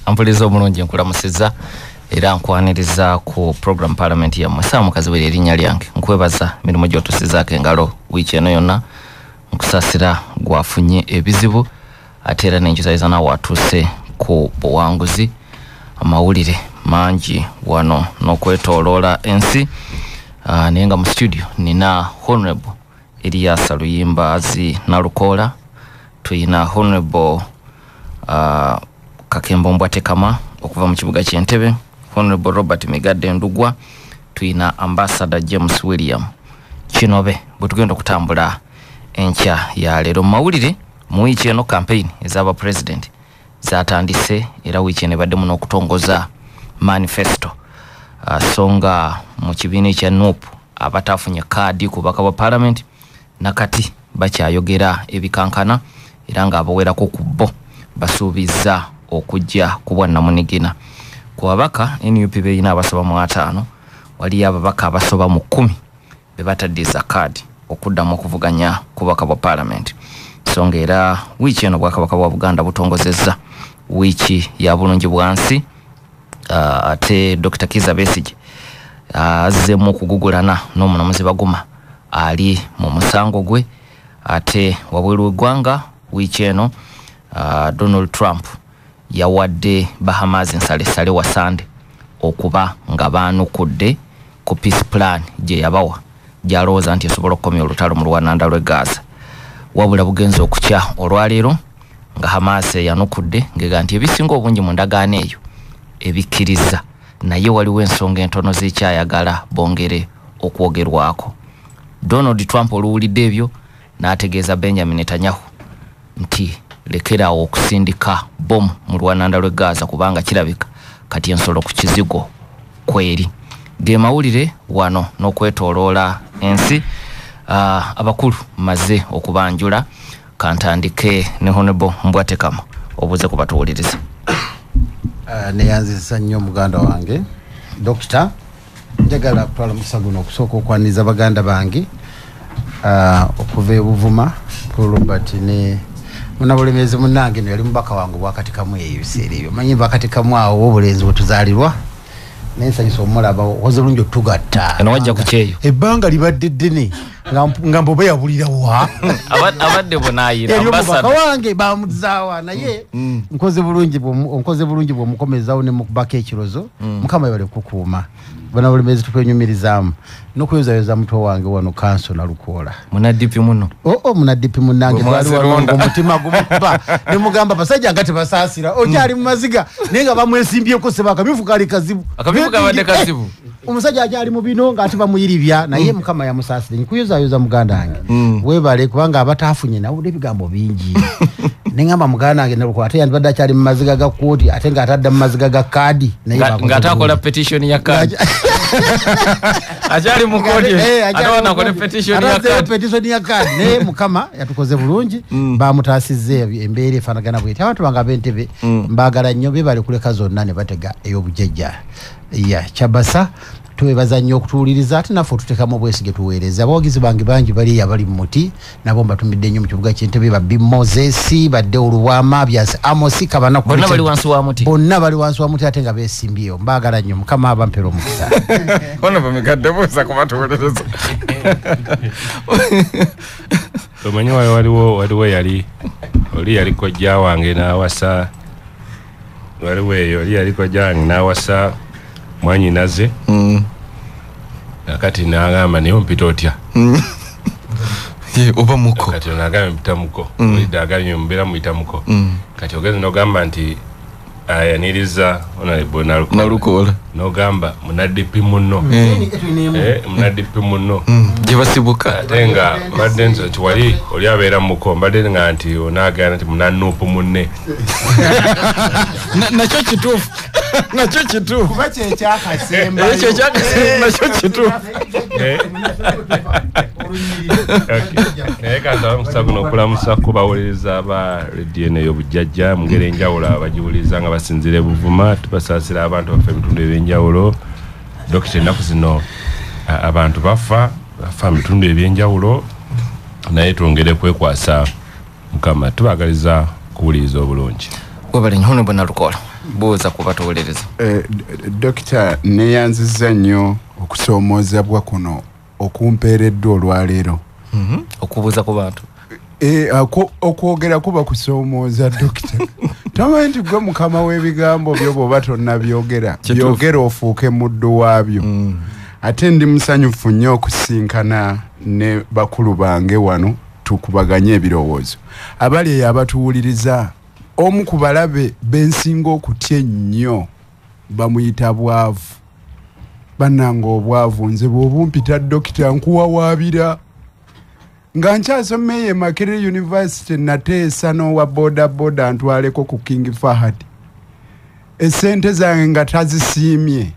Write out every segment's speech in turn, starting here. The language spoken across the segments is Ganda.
Ampuliriza omulungi nkulamusiza era nkwaniriza ku program parliament ya mwasa mukazi we erinnya lyange nkwebaza mirimu gyotusizaako engalo wiiki eno yonna nkusasira gwafunye ebizibu ate era n'enkyusaliza nawe atuuse ku buwanguzi amawulire mangi wano n'okwetooloola ensi naye nga mu studio nina Honorable Elias Luyimbazi Nalukoola, tuyina Honorable Kakembo Mbwatekama okuva mu kibuga ky'Entebbe, Honorable Robert Migadde Ndugwa, tuyina Ambassador James William Kinobe. Butugenda okutambula enkya ya leero mawulire mu wiiki eno campaign ez'aba president zatandise era wiiki eno baddemu n'okutongoza manifesto songa mu kibiina ekya NUP abatafunye kaadi ku baka bwa parliament nakati bakyayogera ebikankana era nga abawerako ku bo basuubiza okujja ku bwannamunigina ku babaka NUP beyina abasaba mu 5 waliyo ababaka abasoba mu 10 be bataddiza kaadi okuddamu okuvuganya ku baka bwa parliament. Songa era wiiki eno bwakabaka bwa Buganda butongozezza wiiki ya bulungi bwansi ate Dr. Kiza Besigye azze mu kugugulana n'omunamuzi Baguma ali mu musango gwe ate wabweru w'eggwanga wiiki eno Donald Trump yawadde Bahamas ensale wa Sande okuba nga baanukudde ku peace plan gye yabawa gyalowooza nti esobola okukomya olutalo mu lwananda lw'e Gaza. Wabula bugenza okukya olwaleero nga Hamas yanukudde ngega nti ebisinga obungi mu ndagaano eyo ebikkiriza naye waliwo ensonga entono z'ekyayagala bongere okwogerwako. Donald Trump oluwulidde ebyo n'ategeeza Benjamin Netanyahu nti lekerawo okusindika bomu mu lwananda lw'e Gaza kubanga kirabika kati ensolo ku kizigo kweri. Ge mawulire wano n'okwetooloola ensi abakulu maze okubanjula kantandike ne Honorable Mbwatekama obuze kubatuwuliriza. Neyanzisa nnyo muganda wange Dr. njagala kutwala mukisa guno okusooka okwaniza baganda bange okuva ebuvuma Robert ne munabulemezi munange yali mubaka wange bwakatikamu ebiseera ebyo manyi bakatikamu awo obulenzi bwetuzaalirwa nensanyisa omulaba okoze bulungi otugatta eno wajja kukyeyo ebbanga libadde ddene nga mboba yabulira wa abadde bonaayira ambassador wange bamuzaawa naye nkoze bulungi bw'omukomezawo ne mukubaka ekirozo mukama yabale kukuuma bana bulemezi tukwenyumirizaamu n'okweyozayoza mutwe wange wano kanso Nalukoola munadipi muno munadipi munange omutima gumukuba ne mugamba basajja nga tebasaasira okyali mu maziga naye nga bamwesimbyeko sebaka bifukali kazibu kabadde kazibu omusajja akyali mu bino ng'ate bamuyiribya naye mukama yamusaasire nkuyozayoza muganda wange weebale kubanga abataafunye nawulira ebigambo bingi nengamba muganda wange Nalukoola ate yandibadde akyali mu maziga ga kooti ate ng'atadde mu maziga ga kaadi ng'ate akola petition ya kaadi akyali mu kooti ate wanakola petition ya kaadi naye mukama yatukoze bulungi bamutaasizza embeera efaanagana bweti abantu bange ab'Entebbe mbaagala nnyo beebale kuleka zonna ne batega ey'obujjajja kyabasa twebaza nnyo okutuwuliriza ate naffe otuteekamu obwesige tuweereza abawagizi bange bangi bali abali mu muti nabo mbatumidde nnyo mu kibuga ky'Entebbe babbi Moses badde Olubwama byasi Amosi Kabana bonna bali wansi wa muti ate nga beesimbyeyo mbaagala nnyo mukama abampera omukisa ono bamigadde buusa kubatuwuliriza omanyi waliwo yali kojja wange n'awasa waliwo eyo yali kojja wange n'awasa mwanyinaze nakati n'agamba naye ompita otya oba muko kati n'agamba mpita muko olidde agambye mbeera muyita muko kati ogeze n'ogamba nti ayaniriza Honorable Nalukoola n'ogamba munadipi munno munadipi munno gye basibuka ate nga mbadde nti wali oli abeera muko mbadde nga nti onaagana nti munanuupu munne nakyo kituufu kuba kyekyakasemba nakyo kituufu naye kanza mukisa guno okulamusa kubawuliriza aba rediyo eno ey'obujjajja mu ngeri enjawulo abagiwuliriza nga basinzira ebuvuma tubasaasira abantu baffe ebitundu ebyenjawulo Dokita ennaku zino abantu bafa mu bitundu ebyenjawulo naye twongere kwekwasa mukama tubagaliza kuwuliriza obulungi. Wabali nyono bwana Lukola buuza kubatuwuliriza. Dokita neyanziza nnyo okusoomoozebwa kuno okumpeereddwa olwaleero. Okubuuza ku bantu. Okwogera kuba kusoomooza dokita. Tamanyi nti gwe mukama w'ebigambo byo bw'oba tonnabyogera byogera ofuuke muddu waabyo. Ate ndi musanyufu nnyo okusinkana ne bakulu bange wano tukubaganye ebirowoozo. Abali eyo abatuwuliriza omu ku balabe bensinga okutya ennyo bamuyita bwavu. Bannanga obwavu nze bw'obumpita dokita nkuwawaabira. Nga nkyasomeye Makerere University nateesa n'owa boda ntwaleko ku King Fahad. Esente zange nga tazisiimye.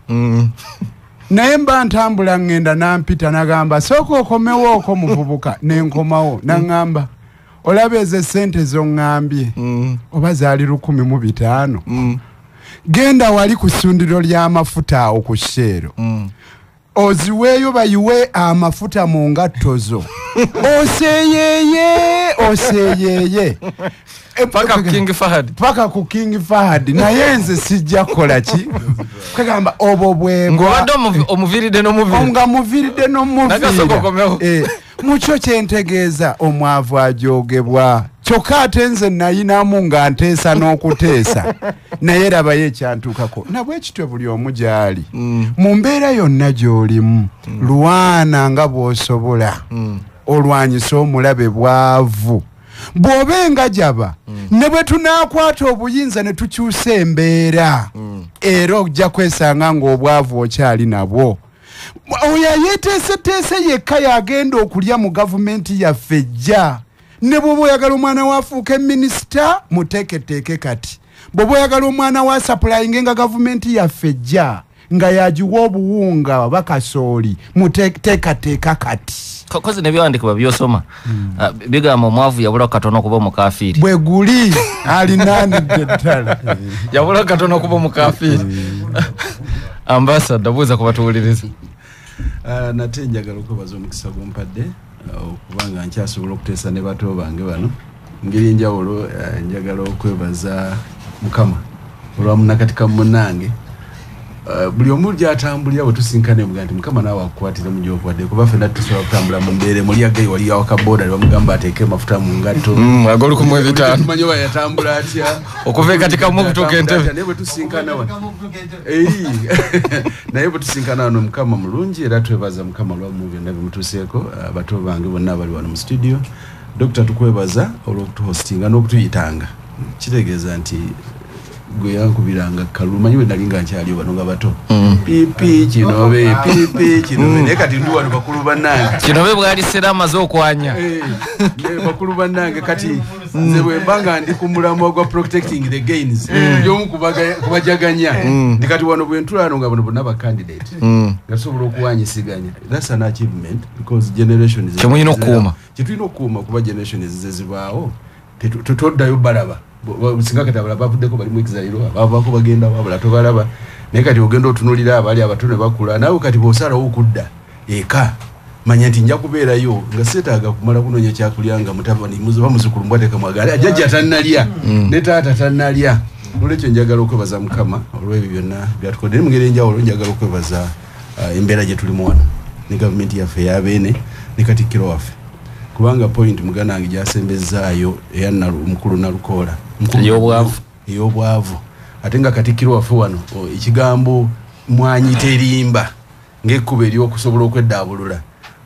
Naye mba ntambula ngenda nampita nagamba sooka okomewo oko muvubuka nenkomawo nangamba olaba ezo sente zo ngambye oba zaali 1,500 genda wali ku ssundiro ly'amafuta awo ku Shero oziweeyo bayiwe amafuta mu ngatto zo oseyeye paka ku King Fahad naye nze sijja kola ki kagamba obo bwe ngobadde omuviridde n'omuviri mucho kyentegeeza omwavu ajogebwa kyokka ate nze nayinamu nga nteesa n'okuteesa naye rabayo ekyantuukako nabwe kitwe buli omu gy'ali mu mbeera yonna gy'olimu lwana nga bw'osobola olwanyisa omulabe bwavu bw'obenga jaba ne bwe tunaakwata obuyinza ne tukyusa embeera era ojja kwesanga ng'obwavu okyali nabwo oyo yeteeseteese yekka yagenda okulya mu gavumenti yaffe jja ne bw'oba oyagala omwana waafuuka minisita muteeketeeke kati bw'oba oyagala omwana wa sapulayiinga nga gavumenti yaffe jja nga yagiwa obuwunga bakasooli muteekateeka kati kozi nebyawandiikibwa byosoma bigamba omwavu yabula katono okuba omukafiiri bwe guli alinaanidde ddala yabula katono okuba omukafiiri ambassador buuza kubatuwuliriza. Nate njagala okwebaza omukisa gumpadde okubanga nkyasobola okuteesa ne bato bange bano ngeri enjawulo njagala okwebaza Mukama olwamunakatika munange buli omu gyatambulira bwe tusinkana emuga nti Mukama naawe akukwatira mu gy'okuwadde kuba ffenna tusobola kutambula mu mbeere muli agayi wali awakaboda ne bamugamba ateeke amafuta mu ngatto agoli ku mwebitaano tumanyi oba yatambula atya okuva ekatika mu kutuuka entebe naye bwe tusinkana wano naye bwe tusinkana wano Mukama mulungi era twebaza Mukama lwamu byonna bimutuuseeko bato bange bonna abali wano mu studio Dr. tukwebaza olw'okutuhostinga n'okutuyitanga kitegeeza nti gwe yankubiranga kaluma nyiwe nalinga nkyali wano nga bato pipi kinobe naye kati ndi wano bakulu bannange kinobe bwali sera amaze okwanya bakulu bannange kati nze bwe mbanga ndi ku mulamwa gwa protecting the gains y'omu kubajaganya ndi kati wano bwe ntulano nga bano bonna ba candidate nga tusobola okuwanyisiganya that's an achievement because generation kyemulina okuuma kyetulina okuuma kuba generation ezizibaawo tetoddayo balaba singa kati abala bavuddeko bali mu exile abavako bagenda wabula tobalaba naye kati ogenda otunulira abali abatone bakula nawe kati bw'osalawo okudda eka manya nti nja kubeerayo nga seetaaga kumala kunoonya kyakulya nga mutabani bamuzukulu mbwateeka mwagala ajjajja tannalya ne taata tannalya olwekyo njagala okwebaza Mukama olw'ebyo byonna byatukodde ne mu ngeri enjawulo njagala okwebaza embeera gye tulimu wano ne gavumenti yaffe eyabeene ne Katikkiro waffe kubanga point mugana wange gyasembezaayo eya mukulu Nalukoola ey'obwavu ate nga Katikkiro waffe wano ekigambo mwanyi terimba ng'ekkubo ery'okusobola okweddaabulula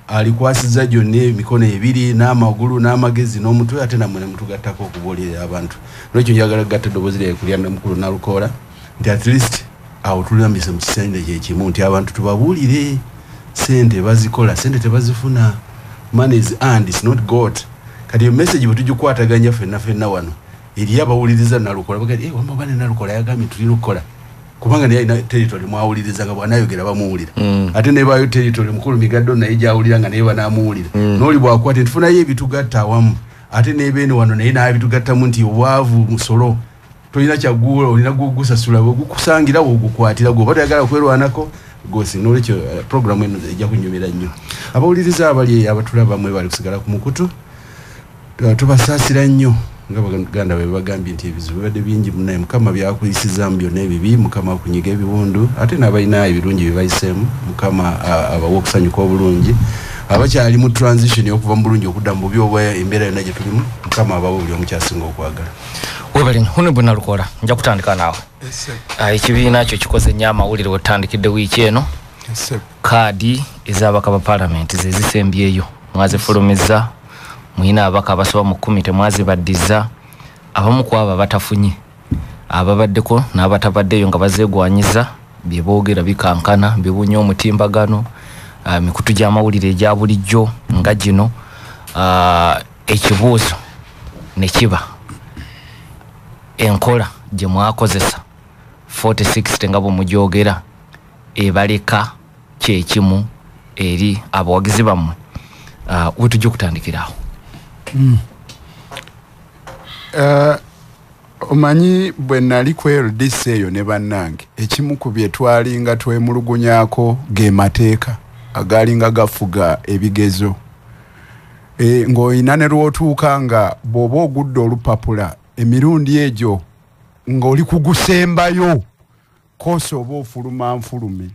alikwasizza gyonna emikono ebiri n'amagulu n'amagezi n'omutwe ate nammwe ne mutugattako okubuulirira abantu lwekyo njagala kugatta eddoboozi lyaye kulya mukulu Nalukoola nti at least awo tulambise mu kisenge kyekimu nti abantu tubabuulire sente bazikola sente tebazifuna money is earned, it's not got. Kati message bwe tugikwataganya ffenna wano eri abawuliriza Nalukoola bagati wamba bane Nalukoola yagambye tuli lukola kubanga naye ina territory mwawuliriza nga bwanayogera bamuwulira ate ne bayo territory mukulu Migaddo naye gyawulira nga naye banamuwulira n'oli bwakwate ntufunayo ebitugatta awamu ate n'ebeene wano naye naabitugattamu nti obwavu musolo tolina kyaguula olina gugusasula gukusangira wogukwatira gwoba toyagala kwerwanako gosi n'olwekyo programu eno ejja kunyumira nnyo abawuliriza abali abatulaba bamwe bali kusigala ku mukutu tubasaasira nnyo nga baganda bwe bagambye nti ebizibu bibadde bingi munaye mukama byakuyisizaamu byonna ebibi mukama akunyiga ebiwundu ate n'abalina ebirungi bye bayiseemu mukama abawa okusanyuka obulungi abakyali mu transition okuva mu bulungi okudda mu bubi oba embeera yonna gye tulimu mukama abawa buli omu kyasinga okwagala. Webalin Honorable Nalukola nja kutandika naawe. Ekibiina kyo kikoze nnyo amawulire wetandikidde wiiki eno. Kaadi ez'abaka ba parliament ze zisembyeyo mwazifulumiza mwina abaka abasoba mu 10 temwazibaddiza abamu ku abo abatafunye ababaddeko n'abatabaddeyo nga bazeegwanyiza bye boogera bikankana bibunya omutimbagano mikutu gy'amawulire egya bulijjo nga gino ekibuuzo ne kiba enkola gye mwakozesa 46 nga bwemujogera ebaleka kyekimu eri abawagizi bammwe wetujja okutandikirawo. Omanyi bwe nali ku LDC eyo ne bannange ekimu ku bye twalinga twemulugunyako ge mateeka agalinga gafuga ebigezo ng'olina ne lw'otuuka nga bw'oba ogudde olupapula emirundi egyo ng'oli kugusembayo koosi oba ofuluma nfulume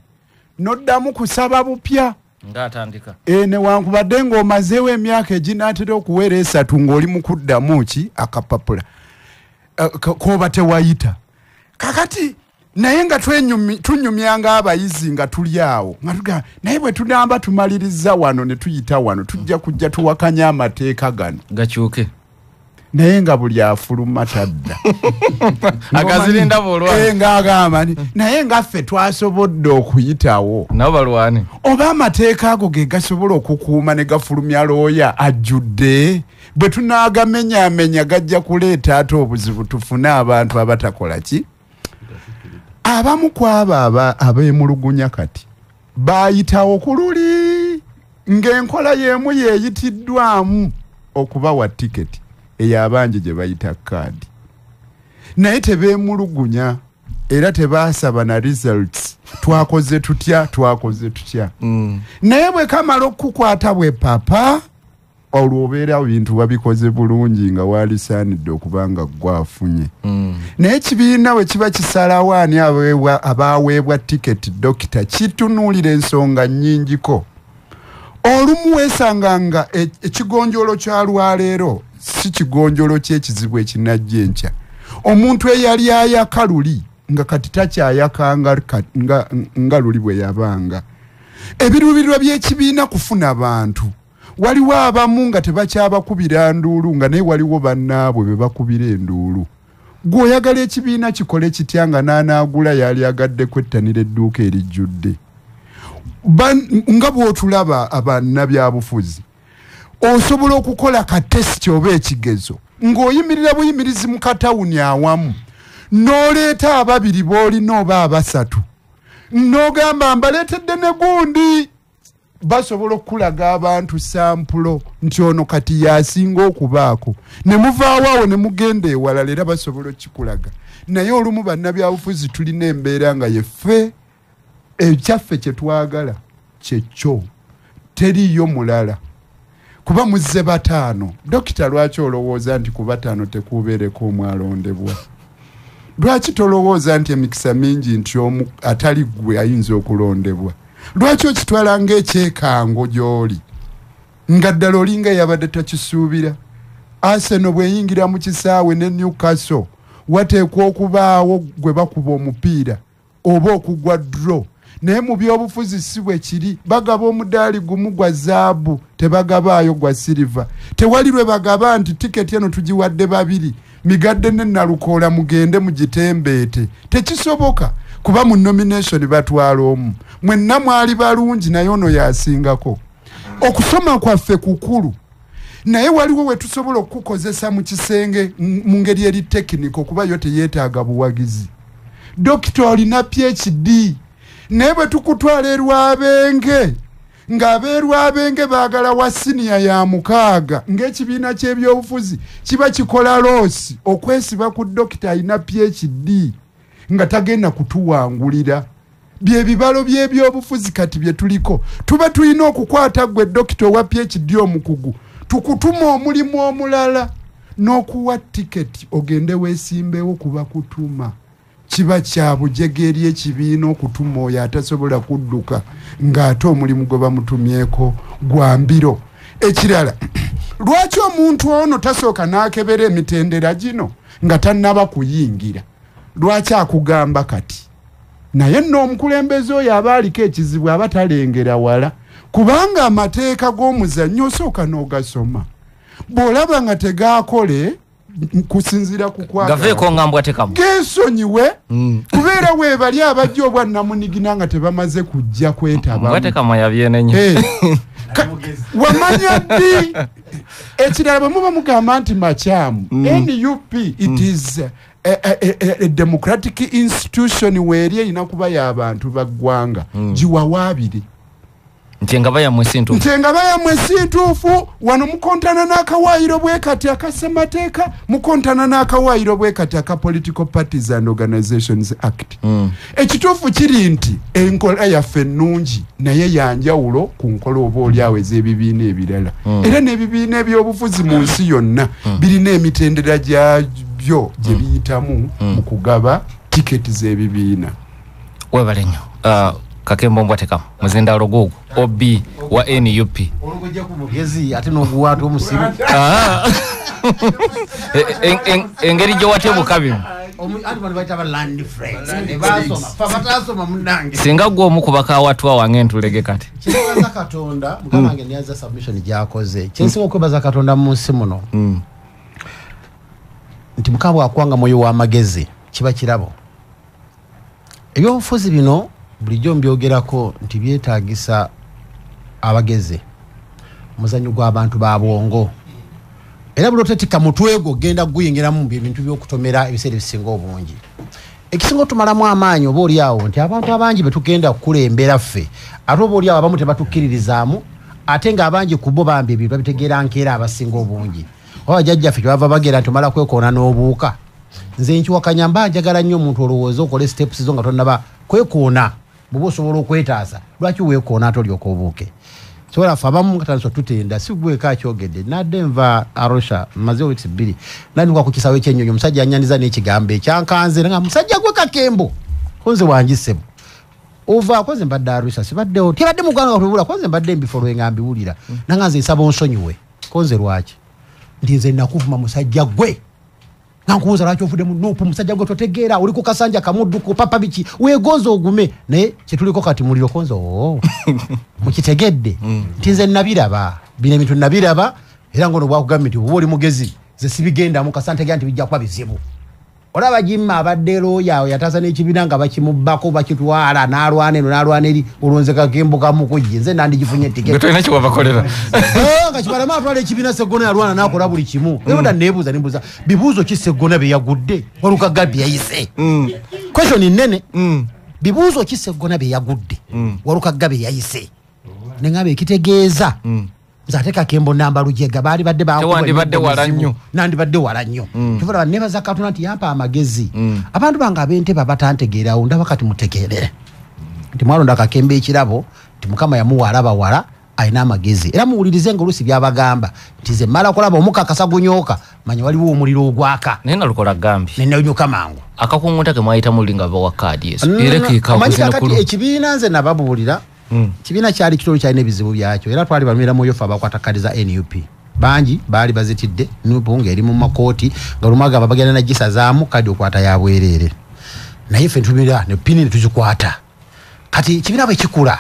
noddamu kusaba bupya ng'atandika newankubadde ng'omazeewo emyaka eginaatera okuwera 3 ng'oli mu kuddamu ki akapapula koba tewayita kakati naye nga tunyumyanga abayizi nga tuli awo nga tuga naye bwe tunamba tumaliriza wano ne tuyita wano tujja kujja tuwakanya amateeka gano gakyuke naye nga buli afuluma tadda agazirinda bolwana ng'agamba naye nga ffe twasobodde okuyitawo nabo balwane oba amateeka ago ge gasobola okukuuma ne gafulumya looya ajjudde bwe tunaagamenyaamenya gajja kuleeta ate obuzibu tufune abantu abatakola ki abamu ku abo abeemulugunya kati baayitawo ku luli ng'enkola y'emu yeeyitiddwamu okubawa tiketi ey'abangi gye bayita kaadi naye tebeemulugunya era tebaasaba na results twakoze tutya naye bwe kamala okukukwata bwe papa olwo obeera bintu babikoze bulungi nga waalisaanidde okuba nga gwafunye naye ekibiina bwe kiba kisalawo ani abaweebwa tiketi dokita kitunuulira ensonga nnyingiko olumu weesanga nga ekigonjolo kya lwaleero si kigonjolo ky'ekizibu ekinajja enkya omuntu eyali ayaka luli nga kati takyayakanga nga luli bwe yabanga ebiruubirirwa by'ekibiina kufuna bantu waliwo abamu nga tebakyabakubira nduulu nga naye waliwo bannaabwe be bakubira enduulu gw'oyagala ekibiina kikole kitya nga n'anaagula yali agadde kwettanira edduuka erijjudde nga bw'otulaba abannabyabufuzi osobola okukola katesiti oba ekigezo ng'oyimirira buyimirizi mu katawuni awamu n'oleeta ababiri b'olina oba abasatu n'ogamba mbaleetedde ne gundi basobola okulaga abantu sampulo nti ono kati yasinga okubaako ne muvaawo awo ne mugenda ewalala era basobola okikulaga naye olumu bannabyabufuzi tulina embeera nga yeffe ekyaffe kye twagala kyekyo teriyo mulala kuba muzze 5 dokita lwaki olowooza nti ku 5 tekubeereko omwalondebwa lwaki tolowooza nti emikisa mingi nti omu atali gwe ayinza okulondebwa lwaki okitwala ng'ekyekango gy'oli nga ddala olinga yabadde takisuubira Arsenal bweyingira mu kisaawe ne Newcastle wateekwa okubaawo gwe bakuba omupiira oba okugwa draw naye mu byobufuzi si bwe kiri bagaba omudaali gumu gwa zaabu tebagabaayo gwa silver tewali lwe bagaba nti tiketi eno tugiwadde 2 migadde ne Nalukoola mugende mugitembeete tekisoboka kuba mu nomination batwala omu mwenna mwali balungi naye ono yasingako okusoma kwaffe kukulu naye waliwo we tusobola okukozesa mu kisenge mu ngeri eri tekiniko kuba yo teyeetaaga buwagizi dokita olina PhD naye bwe tukutwala erwabenge ng'abeerwabenge baagala wa siniya ya 6 ng'ekibiina ky'ebyobufuzi kiba kikola loosi okwesiba ku dokita alina PhD nga tagenda kutuwangulira byebibalo by'ebyobufuzi kati bye tuliko tuba tulina okukwata gwe dokita owa PhD omukugu tukutuma omulimu omulala n'okuwa tiketi ogende weesimbewo kuba kutuma kiba kya bujegeri ekibiina okutuma oyo atasobola kudduka ng'ate omulimu gwe bamutumyeko gwa mbiro. Ekirala, lwaki omuntu ono tasooka n'akebera emitendera gino nga tannaba kuyingira? Lwaki akugamba kati? Naye nno omukulembeze oyo aba aliko ekizibu aba talengera wala, kubanga amateeka g'omuzannyo osooka n'ogasoma. Bw'olaba nga tegaakole kusinzira ku kwagala gaveeko ngambwa tekamu geesonyiwe kubeera weebali abajja obwannamunigina nga tebamaze kujja kwetaba mbwatekamu yabyenenyo wamanya ddi ekirala bwe muba mugamba nti makyamu NUP it is a democratic institution weeri erina kuba y'abantu baggwanga giwawaabire ntenga bayamwe sintuufu wano mukontana n'akawaayiro bwe kati akasemateeka mukontana n'akawaayiro bwe kati aka Political Parties and Organizations Act. Ekituufu kiri nti enkola yaffe ennungi naye yanjawulo ku nkola oba oliawo ez'ebibiina ebirala era n'ebibiina ebyobufuzi mu nsi yonna birina emitendera gyabyo gye biyitamu mu kugaba tiketi z'ebibiina. webale nnyo Kakembo mbwatekamu muzindaalo gwogwo obi wa NUP olugojja ku mugezi ate n'oguwaata omusiru engeri gye watya bukabi ati bano bayita ba land friends basoma batasoma munange singa gwe omu ku bakawatwa wange ntulege kati kyebaza Katonda mukama wange niyaza submission gyakoze kyensinga okwebaza Katonda mu nsi muno nti mukama bwakwanga mwoyo w'amagezi kiba kirabo ebyobufuzi bino bulijjo mbyogerako nti byetaagisa abageze muzannyo gw'abantu ba bwongo era buli otetika mutwego genda guyingiramu ebintu by'okutomera ebiseera ebisinga obungi ekisinga otumalamu amaanyi oba oliawo nti abantu abangi betugenda kukulembera ffe ate oba oliawo abamu tebatukkiririzaamu ate ng'abangi ku bo bambi ebintu babitegeera nkeera abasinga obungi oba jjajjaffe kyebava bagera nti omala kwekoona n'obuuka nze nkiwakanya mba njagala nnyo omuntu olowooza okole steps zo nga tonnaba kwekoona bw'oba osobola okwetaasa lwaki weekoona ate olyoka obuuke sobola ffe abamu nga tanso tutenda si gweka akyogedde nadde nva Arusha maze weeks 2 nandikwa ku kisawe ky'ennyonyi omusajja anyandiza n'ekigambo ekyankanze nga musajja gwe Kakembo konze wangisebo ova koze mbadde Arusha sibaddewo tebadde mugwanga okubula konze mbadde mbifo lwenga mbiwulira nanga nze nsaba onsonyiwe konze lwaki ndi nze nakuvuma musajja gwe nankuuza lwaki ovudde mu Nuupu musajja gwe totegeera oli ku kasanja kamudduko papa biki weegonza ogume naye kyetuliko kati muliro konzo mukitegedde nti nze nabiraba bino ebintu nabiraba era ngono bwakugambye nti oba oli mugezi ze sibigendamu kasantegera nti bijja kuba bizibu olaba Jimma abadde looya yataasa n'ekibiina nga bakimubbako bakitwala n'alwana eno n'alwana eri olwonze Kakembo kamukujje nze nandigifunye tiketi tolina kiwabakolera nga kibalama atwala ekibiina Sseggona yalwana n'akola buli kimu era neebuuza bibuuzo ki Sseggona bye yagudde Waluka Gabi yayise question nnene bibuuzo ki Sseggona bye yagudde Waluka Gabi yayise neŋŋamba ekitegeeza ate Kakembo namba Lujega baali badde tewandibadde wala nnyo nandibadde wala nnyo tuvola nebaza Katonda nti yampa amagezi abantu bange ab'entebe abatantegeerawo ndaba kati mutegeerere nti mwalonda Kakembo ekirabo nti Mukama yamuwa alabawala alina amagezi era muwulirize nga oluusi byabagamba nti ze mmala kulaba omukakasa gunyooka manya waliwo omuliro ogwaka naye nalukola gambi nenanyuka mangu akakunguta ke mwayita mulinga bawakadi yesu kati ekibiina nze nababuulira kibiina kyali kitolo kyalina ebizibu byakyo era twali bamira mwoyo ffe abakwata kadi za NUP bangi baali bazitidde NUP ng'eri mu makooti nga lumagamba bagenda nagisazaamu kadi okwata ya bwereere naye ffe ntumira ne pini ne tuzikwata kati kibiina bwe kikula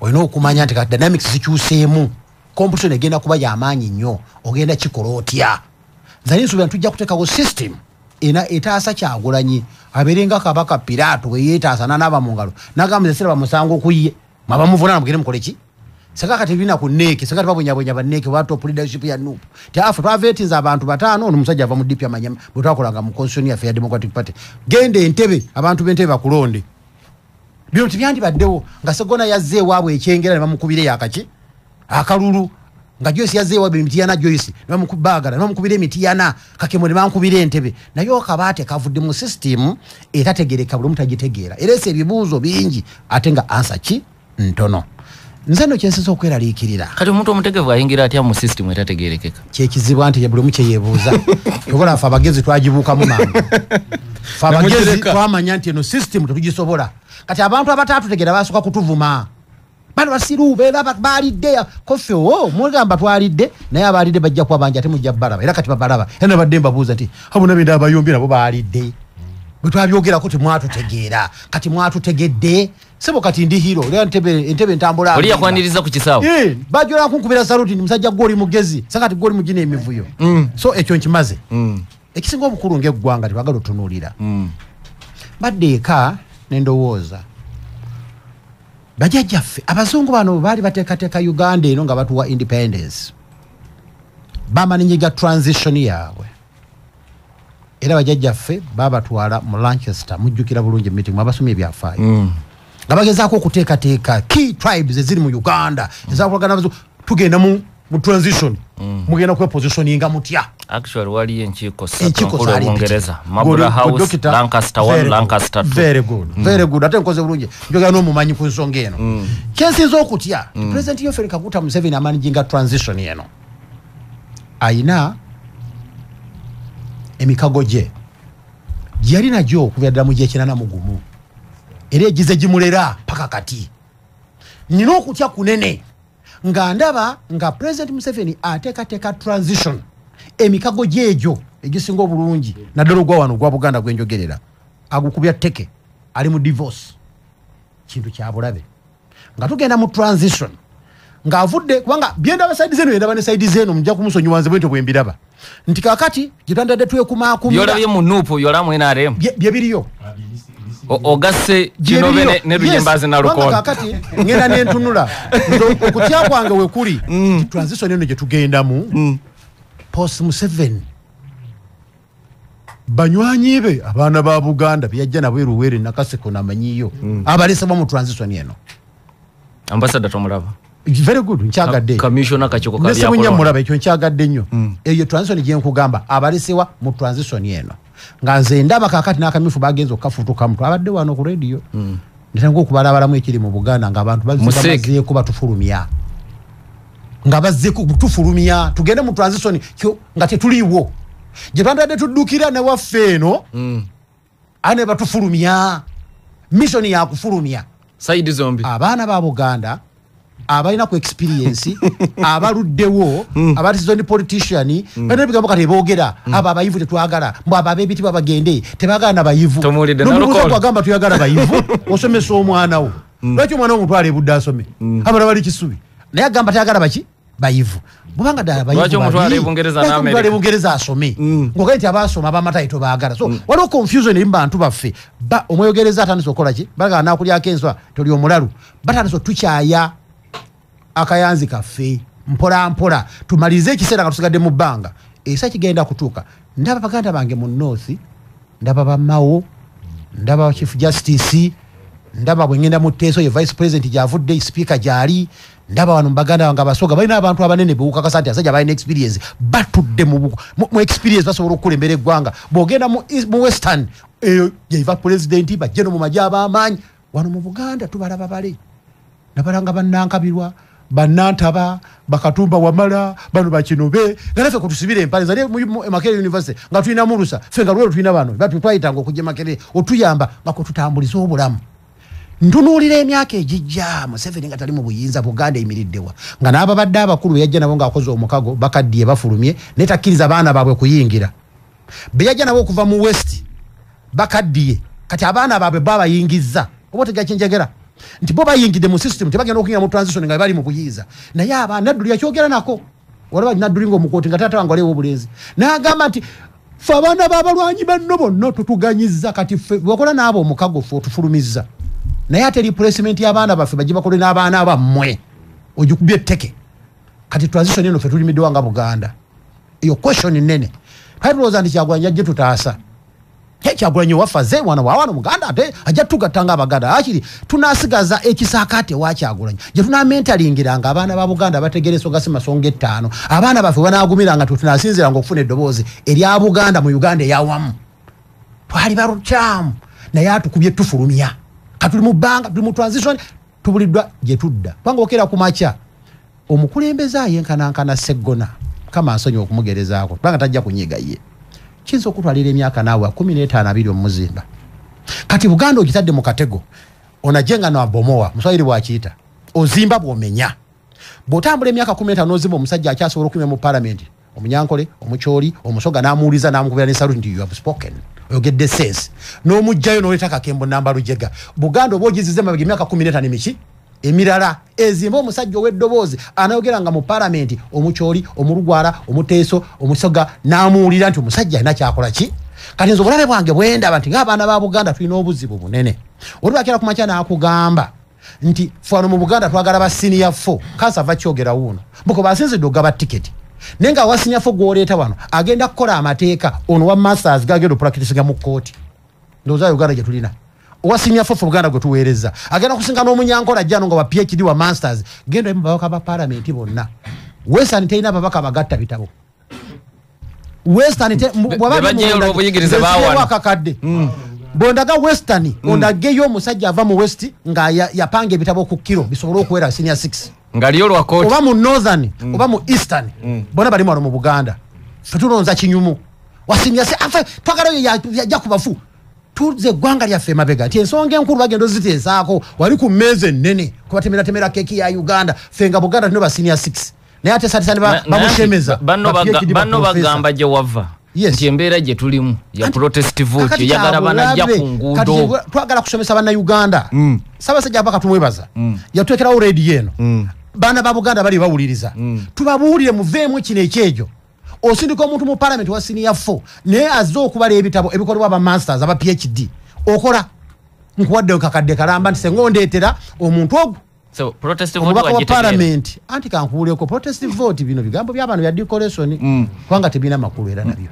olina okumanya nti kati dynamics zikyuseemu competition egenda kuba y'amaanyi nnyo ogenda kikola otya nzali nsuubira ntujja kuteekawo system etaasa Kyagulanyi abeerenga Kabaka Piraato weyeetaasa n'anaaba mu ngalo n'agamba nze siraba musango okuye mabamuvunana mugende mukole ki saka kati bina ku neeke saka tubabonyabonya banneeke ba top leadership ya NUP tiafu twavetinza abantu 5 ono musajja ava mu DP amanya butwakolanga mu constitution ya Democratic Party gende entebe abantu b'entebe bakulonde byo tibyandi baddewo nga Sseggona yazze waabwe ekyengera ne bamukubire yakaki akalulu nga Joyce yazze waabwe emitiyana Joyce ne bamukubagala ne bamukubire emitiyana Kakembo ne bankubire entebe nayo kabate kavudde mu system etategereka buli mutagitegeera erese ebibuuzo bingi ate nga answer ki ntono nzano kyensiza okweraliikirira kati omuntu omutegevu ayingira atya mu system etategerekeka kyekizibu anti buli muke yeebuuza tokola fe abagezi twagibuukamu mangu fe abagezi twamanya nti eno system tetugisobola kati abantu abatatutegera basooka kutuvuma bano basiru beera baalidde kofe mugamba twalidde naye abaalidde bajja kuba bangi ate mujja balaba era kati babalaba era nabadde mbabuuza nti abona benda abayombi nabo baalidde bwe twabyogerako temwatutegeera kati mwatutegedde sebo kati ndi hero leo entebe ntambula oli yakwaniriza ku kisaawo bajola kunkubira saluti ndi musajja goli mugezi sakati goli mugine emivuyo so ekyo nkimaze ekisinga obukulu ng'eggwanga tebagala otunuulira badde eka nendowooza bajjajjaffe abazungu bano baali bateekateeka Uganda eno nga batuwa independence bamaninyiga transition yaabwe era bajjajjaffe babatwala mu Lancaster mujjukira bulungi meeting mwabasomye ebyafaayo nga bagezaako okuteekateeka key tribes eziri mu Uganda ezakulagana nazo tugenda mu transition mugenda kwepositioninga mutya actually wali enkiiko ssatu Bungereza Marlborough House Lancaster 1 Lancaster 2 very good ate nkoze bulungi njogera n'omumanyi ku nsonga eno kyensinza okutya President Yoweri Kaguta Museveni amanaginga transition eno ayina emikago gye gyali nagyo okuva ddala mu gyekinana mugumu era egize gimulera paka kati nina okutya kunene nga ndaba nga President Museveni ateekateeka transition emikago gyegyo egisinga obulungi naddala ogwa wano gwa Buganda gwenjogerera agukubya tteke ali mu divorce kintu kyabulabe nga tugenda mu transition ng'avudde kubanga byenda basayidi zeno yenda bane sayidi zeno mujja kumusonyiwanze bwento bwembiraba nti kakati gitandadde twekumakumira yolabye mu nuupu yolamu NRM bye biriyo ogasse Kinobe ne Luyembazi na Lukondo kakati ngenda nentunula okutya kwange we kuli transition eno gye tugendamu post Museveni banywanyi be abaana ba Buganda byajja nabo eruwere nakaseko namanyiyo abalesaba mu transition eno ambassador tomulaba very good nkyagadde commissioner kachoko kali yakolo nese mulaba ekyo nkyagadde nnyo eyo transition gye nkugamba abalesewa mu transition eno nga nze ndaba kakati n'akamyufu bagenza okukafutuka mtu abadde wano ku radio ndetanga okubalabalamu ekiri mu Buganda nga abantu bazzeeko batufulumya nga bazzeeko tufulumya tugende mu transition kyo nga tetuliiwo gye twandadde tuddukira ne waffe eno ane batufulumya mission ya kufulumya side zombi abaana ba Buganda abalina ku experience abaluddewo abatizo ni politician bane bigambo kati boogera aba abayivu tetwagala mbo aba abebiti babagende tebagala na bayivu n'olubuuza kwagamba tuyagala bayivu osomesa omwana wo lwaki omwana omutwala ebudde asome abala bali kisubi naye agamba tayagala baki bayivu bubanga ddala bayivu lwaki omutwala ebungereza n'Amerika ebungereza asome ngogaye nti abasoma abamataito baagala so waliwo confusion eri mu bantu baffe omweyogereza atandise okukola ki bagala nakulyako enswa toli omulalu batandise otukyaya akayanzi kaffe mpola mpola tumalize ekiseera nga tusigadde mu bbanga esa kigenda kutuuka ndaba baganda bange mu North ndaba bamawo ndaba Chief Justice ndaba bwengenda mu Teso ye Vice President gyavudde speaker gyali ndaba wano baganda bange abasoga balina abantu abanene bewukakasa nti asajja balina experience batudde mu experience basobola okukulembera eggwanga bwogenda mu Western yeiva President bajjeno mu majja ab'amaanyi wano mu Buganda tubalaba bale nabalanga bannankabirwa banantaba bakatumba wamala bano bakinobe ngalafe kutusibire empale zali mu Makerere University nga tulina murusa fenga lwero tulina bano batu twayitanga okujja Makerere otuyamba bako tutambuliza obulamu ntunuulira emyaka ejijja Museveni nga tali mu buyinza Buganda emiriddewa nga n'aba badde abakulu yajja nabo ng'akoze omukago bakaddiye bafulumye netakkiriza abaana baabwe kuyingira beyajja nabo okuva mu West bakaddiye kati abaana baabwe babayingizza oba tegakyenjagera nti bo bayingidde mu system tebagenda okuyiga mu transition nga bali mu kuyiiza naye abaana Nadduli yakyogera nako walaba Nadduli ng'omukooti nga taata wange waliwo obulenzi n'agamba nti ffe abaana b'abalwanyi banno bonna tutuganyiza kati ffe bwekola n'abo omukago ffe otufulumizza naye ate replacement y'abaana baffe bajje bakole n'abaana bammwe ogikubye etteke kati transition eno ffe tulimiddewa nga Buganda eyo question nnene kati tulowooza nti Kyagulanyi ajje tutaasa Kyagulanyi wafaze mwana wa wano Muganda ate ajja tugattanga Abaganda akiri tunasigaza ekisaakaate wa Kyagulanyi gye tunamentalingiranga abaana ba Buganda bategere ensonga si masonga ettaano abaana baffe banaagumiranga tunasinziranga okufuna eddoboozi erya Buganda mu Uganda eyawamu twali balukyamu naye atukubye tufulumya katuli mu bbanga tuli mu transition tubuliddwa gye tudda kubanga okera ku makya omukulembeze ayenkanankana Sseggona kama nsonyi okumugerezaako kubanga tajja kunyiga ye kiyinza okutwalira emyaka naawe 15 abiri omuzimba kati Buganda ogitadde mu katego onajenga na bomoa Muswahili bwakiyita ozimba bwomenya bw'otambula emyaka 15 n'ozimba omusajja akyasobola okumya mu parliament omunyankole omucholi omusoga n'amuuliza n'amukubira ne salute nti you have spoken oyogedde sense n'omujjayo n'oleta kakembo namba Lujega Buganda oba ogizize mabega emyaka 15 miki emirala ezimba omusajja ow'eddoboozi anayogeranga mu parliament omucholi omulugwala omuteeso omusoga n'amuwulira nti omusajja alina kyakola ki kati nze obulabe bwange bwendaba nti ng'abaana ba Buganda tulina obuzibu bunene olubakira ku makya n'akugamba nti fano mu Buganda twagala ba senior 4 kansa va kyogera wuno buko basinzidde ogaba tiketi nenga wa senior 4 gwoleeta wano agenda kukola amateeka ono wa masters gagendo practice mu kooti ndoza Uganda gye tulina owa senior 4 Buganda gwe tuweereza agenda kusinga n'omunyankola jjano nga wa PhD wa masters gendo emu babaka ba parliament bonna Western teina babaka bagatta bitabo Western te bwabajero obuyigirize bawana wakakadde bondaga Western ondageyo omusajja ava mu West nga yapanga ebitabo ku kilo bisobola okuwera senior 6 ngaliyo lwa court oba mu Northern oba mu Eastern bona bali mu Buganda fetulonza kinyumu wasinya se afa twagala ya kubafu tuze gwanga lya fema bega ti ensonga enkulu bagendo zitezaako wali ku meze nene kubatemera temera keki ya Uganda fenga Buganda tino ba senior 6 naye ate satisani bamushemeza banno bagamba gye wava nti embeera gye tulimu ya protest vote yagala banajja ku nguudo twagala kusomesa bana Uganda Ssaabasajja Kabaka tumwebaza yatwekerawo radio eno bana ba Buganda bali bawuliriza tubabuulire muveemu kino ekyejo osindika omuntu mu parliament wa senior 4 naye azze okubala ebitabo ebikolebwa aba masters aba PhD okola nkuwadde okakadde kalamba nti sengondeetera omuntu ogwo so protest vote wa parliament anti kankuuleko protest vote bino bigambo by'abantu bya decoration kwanga tebina makulu era nabyo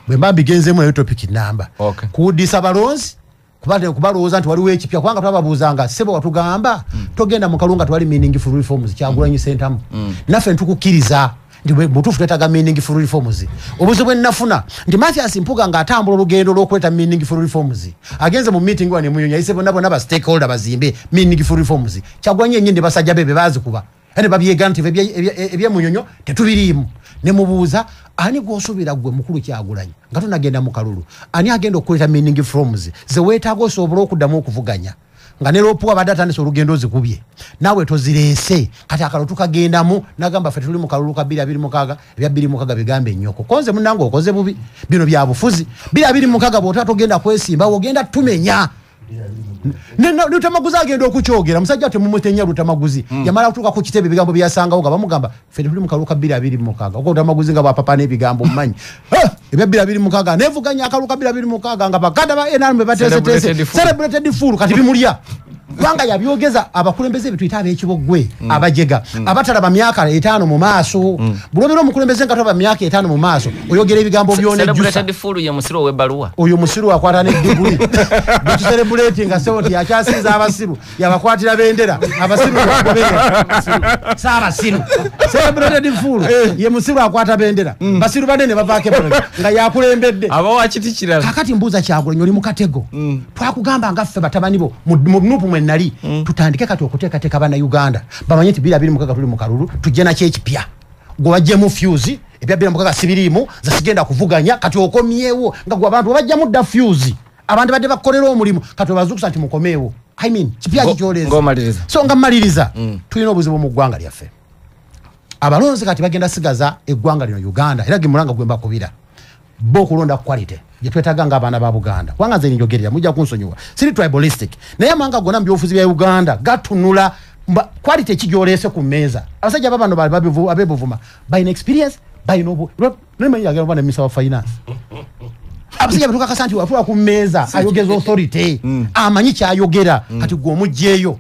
bwe mba bigenzemu eyo topic namba kuudisa balonzi kubalowooza nti waliwo ekipya kwanga twababuuzanga sebo watugamba togenda mu kalunga twali meaningful reforms Kyagulanyi Sentamu naffe ntukukkiriza ndi butufu twetaga meaningful reforms obuzibu ennafuna ndi Mathias Mpuga ng'atambula olugendo lw'okuleta meaningful reforms agenze mu meeting wane Munyonyi ayise bonna ba stakeholder bazimbe meaningful reforms Kyagulanyi ennyinde basajja bebe baazikuba ene babyegana nti ebye Munyonyo tetubiriimu ne mubuuza ani gw'osuubira gwe mukulu Kyagulanyi nga tunagenda mu kalulu ani agenda okuleta meaningful reforms ze weetaaga osobola okuddamu okuvuganya nga ne lopuwa badatandisa olugendo zikubye nawe tozireese kati akalo tukagendamu nagamba ffe tuli mu kalulu ka 226 ebya 226 bigambe nnyoko konze munnange okoze bubi bino bya bufuzi 226 bw'otata togenda kwesimba ogenda tumenya Lutamaguzi agenda okukyogera musajja ate mumutenya Lutamaguzi yamala kutuuka ku kitebe ebigambo byasangawo nga bamugamba ffe tuli mu kalulu ka 226 okwo Lutamaguzi nga bwapapa n'ebigambo mmanyi ebya 226 nevuganya akaluka 226 nga baganda ba NRM bateeseteese celebrated full kati bimulya kubanga yabyogeza abakulembeze bituyita ab'ekibogwe abajega abatalaba myaka 5 mu maaso bulobera omukulembeze nga talaba myaka 5 mu maaso oyogera ebigambo byone celebrated full ye musiru w'ebbaluwa oyo musiru akwata ne diguli bitu celebrate nga sewoti yakyasinza abasiru yabakwatira bendera abasiru bakobera sara siru celebrated full ye musiru akwata bendera basiru banene bavaake nga yakulembedde abawa kiti kirala kakati mbuuza Kyagulanyi oli mu katego twakugamba nga ffe batabani bo mu nupu nali tutandike kati okuteekateeka bana Uganda bamanye nti 226 tuli mu kalulu tujje nakyo ekipya gwe bajjemu fuse ebya 226 sibiriimu zasigenda kuvuganya kati okomyewo nga gwe abantu bajjamu dda fuse abantu badde bakolera omulimu kati bazukusa nti mukomeewo I mean kipya kikyoleza so nga mmaliriza tulina obuzibu mu ggwanga lyaffe abalonzi kati bagenda sigaza eggwanga lino Uganda era gemulanga gwe mbakubira bo kulonda quality je twetaga nga abana ba Buganda kwanga nze njogerera mujja kunsonyiwa siri tribalistic naye amanga gona mbyofuzi bya Uganda gatunula quality kijolese ku meza abasajja babano babivu abebuvuma by experience by no neme yagera bana minister of finance abasajja batuka kasanti wafua ku meza ayogeza authority amanyi kyayogera kati gwo mujjeyo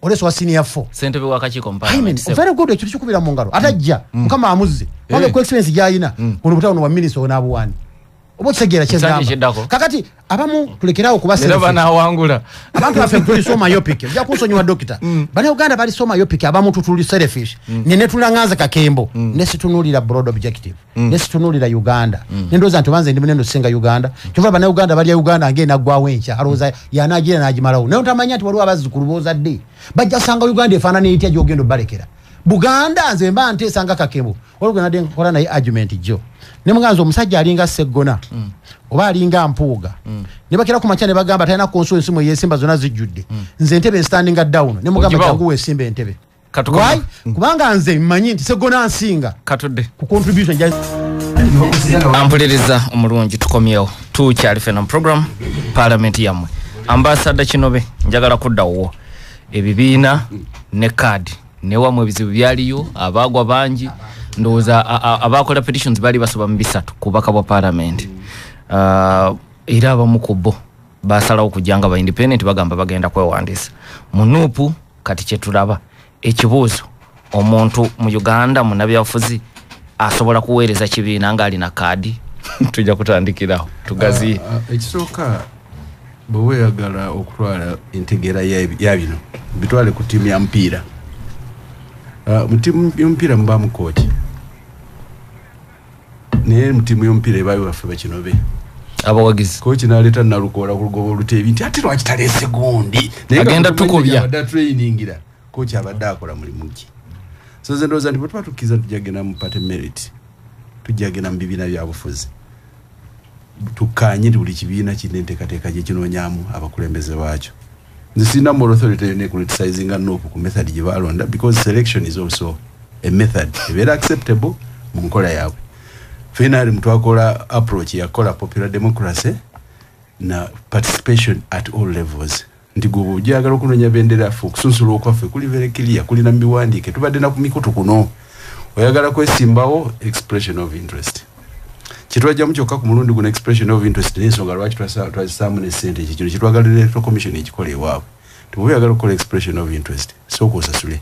oleso wa senior 4 sente be wakachiko mpaka very good ekyo kikubira mu ngalo atajja mukama amuzze wale ku experience gyayina ono butawo wa minister ona abuwani obotegera kyezamba kakati abamu tulekerawo kubasa era bana wangula abantu bafe tulisoma yopic ya kusonyiwa dokita bana Uganda bali soma yopic abamu tutuli selfish nene tulangaza kakembo nesi tunulira broad objective nesi tunulira Uganda nendoza ntubanze ndi munendo singa Uganda tuva bana Uganda bali ya Uganda ngena gwa wencha aroza yanagira najimalawo ne utamanya ati waliwo abazikuluboza de bajja sanga Uganda efana ne itya jogendo balekera Buganda nze mba ntesanga kakembo olugana de nkola naye argument jo ne muganzo omusajja alinga Segona oba alinga Mpuuga ne bakira ku machane bagamba tayina konsole simu yesimba zona zijjudde nze ntebe standing down ne mugamba tangu wesimba entebe why kubanga nze mmanyi nti Segona nsinga katudde ku contribution ja ampuliriza omulungi tukomyewo tukyali fena program parliament yamwe ambassador Kinobe njagala kuddawo ebibiina ne card ne wamwe ebizibu byaliyo abagwa bangi ndoza abakola petitions bali basoba mu 3 kubaka bwa parliament era abamukubo basalawo kujanga ba independent bagamba bagenda kwewandisa munupu kati kyetulaba ekibuzo omuntu mu Uganda munabyafuzi asobola kuweereza kibiina ngali na kadi tujja kutandikiraho tugazi ekisooka bwe yagala okutwala integera ya bino bitwale ku timu ya mpira mutimu yompira mbamu coach ne mutimu yompira ebayo bafe bakinobe abawagizi coach naleta nalukola kugobo lutebi nti ati lwaki tale segondi agenda tukobya abada training ira coach abada akola mulimu ki so zendoza ndi potwa tukiza tujagena mpate merit tujagena mbibina bya bufuzi tukanye ndi buli kibiina kinente kateka je kino nyamu abakulembeze bacho Nzisina more authority ne criticizing and no ku method je balonda because selection is also a method very acceptable mu nkola yawe finally mtu akola approach ya kola popular democracy na participation at all levels ndigo bujagala okunonya bendera fu kusunsula okwafe kuli very clear kuli na mbiwandike tubadde na kumikutu kuno oyagala kwesimbawo expression of interest kitwaja muchoka ku mulundi guna expression of interest n'ensonga lwaki twasamu ne sente ekyo kitwagala electoral commission ekikola ewaabwe tubuyagala okukola expression of interest soko osasule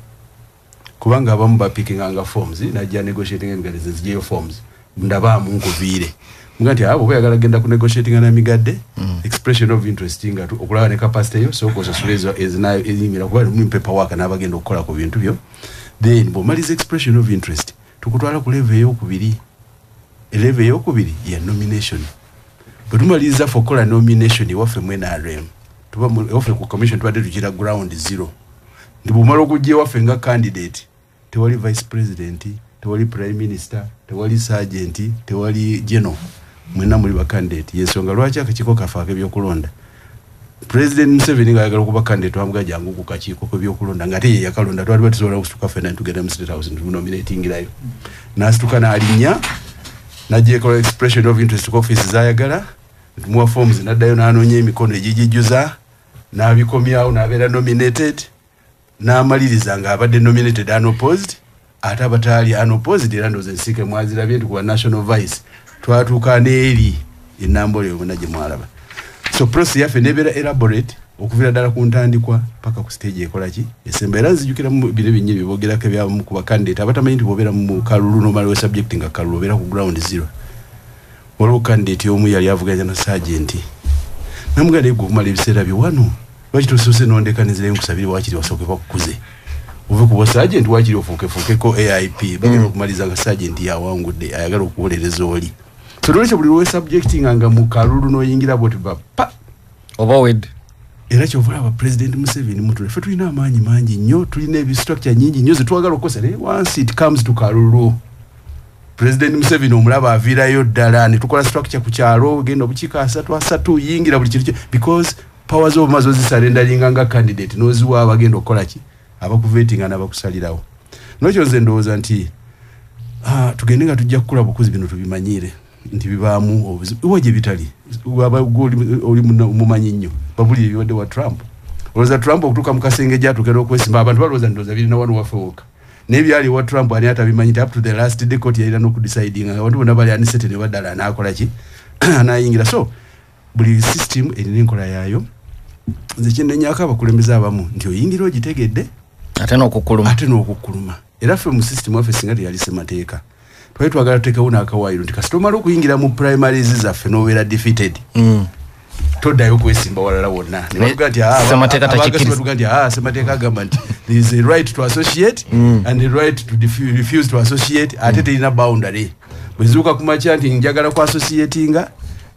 kubanga abamu bapikinganga forms najja negotiating emigadde zijeyo forms ndabaamu nkuviire mugati abo buyagala genda ku negotiating na migadde expression of interest nga okulaba ne capacity yo soko osasule ezinayo ezimira kuba mu paperwork n'abagenda okukola ku bintu byo then bomaliza expression of interest tukutwala ku level ey'okubiri eleve yokubiri ya nomination butumaliza fokola nomination wafe mwena RM tuba wafe ku commission tubade tukira ground zero ndibumala okujje wafe nga candidate tewali vice president tewali prime minister tewali sergeant tewali general mwena muri ba candidate yesonga lwacha akachiko kafaake byokulonda president Museveni ngayagala kuba candidate wamga jangu ku kachiko ko byokulonda ngati yakalonda twali batizola kustuka fena tugenda mu state house nominating layo nastukana alinya naje ko expression of interest ko office zayagala tumuwa forms nadayo nanonye emikono ejijijuza nabikomyawo nabera nominated namaliriza nga abadde nominated unopposed atabatali unopposed era ndoze nsike mwazira bintu kwa national vice twatuka neeri enambole omunaje mwalaba so process yafe nebera elaborate okuvira dala ku ntandikwa paka ku stage ekola ki esembera nzijukira mu bire binyi bogera ke bya mu kuba candidate abatamanyi nti bobera mu kalulu normal we subject nga kalulu bera ku ground zero waliwo candidate omu yali avuganya na sergeant namugade gumala ebisera biwano lwaki tosose nondekanizire nkusabire wakiri wasoke bakukuze uve ku sergeant wakiri ofuke ko AIP bagenda kumaliza nga sergeant ya wangudde ayagala okuwolereza oli so lwaki buli we subject nga mu kalulu no yingira boti pa overwed era kyovula aba president Museveni mutule fe tulina amanyi mangi nnyo tulina ebistructure nyingi nnyo zetwagala okukosa ne once it comes to kalulu president Museveni omulaba avirayo ddala ne tukola structure ku kyalo genda obukiika asatu yingira buli kintu because powers of mazo zisalendalinga nga candidate noziwa abagenda okukola ki abakuvetinga n'abakusalirawo nokyo nze ndowooza nti tugende nga tujja kukula bukuzi bino tubimanyire nti bibaamu obuzibu gye bitali oli mumanyi nnyo babuli ebibadde wa Trump olowooza Trump okutuuka mu kasenge gy'atuukera okwesimba abantu balowooza ndowooza birina wano wafewoka n'ebyali wa Trump ani atabimanyi nti up to the last day court yalina n'okudecidinga nga abantu bonna bali anisete ne baddala anaakola ki anayingira so buli system erina enkola yaayo nze kyennenyako abakulembeze abamu nti oyingira ogitegedde ate n'okukkuluma era ffe mu system waffe singa teyali semateeka twali twagala tutekewo n'akawaayiro nti kasita omala okuyingira mu primaries zaffe n'obeera defeated toddayo kwesimba walala wonna semateeka agamba nti there is a right to associate and the right to refuse to associate ate terina boundary bweziruka kumakya nti njagala ku associatinga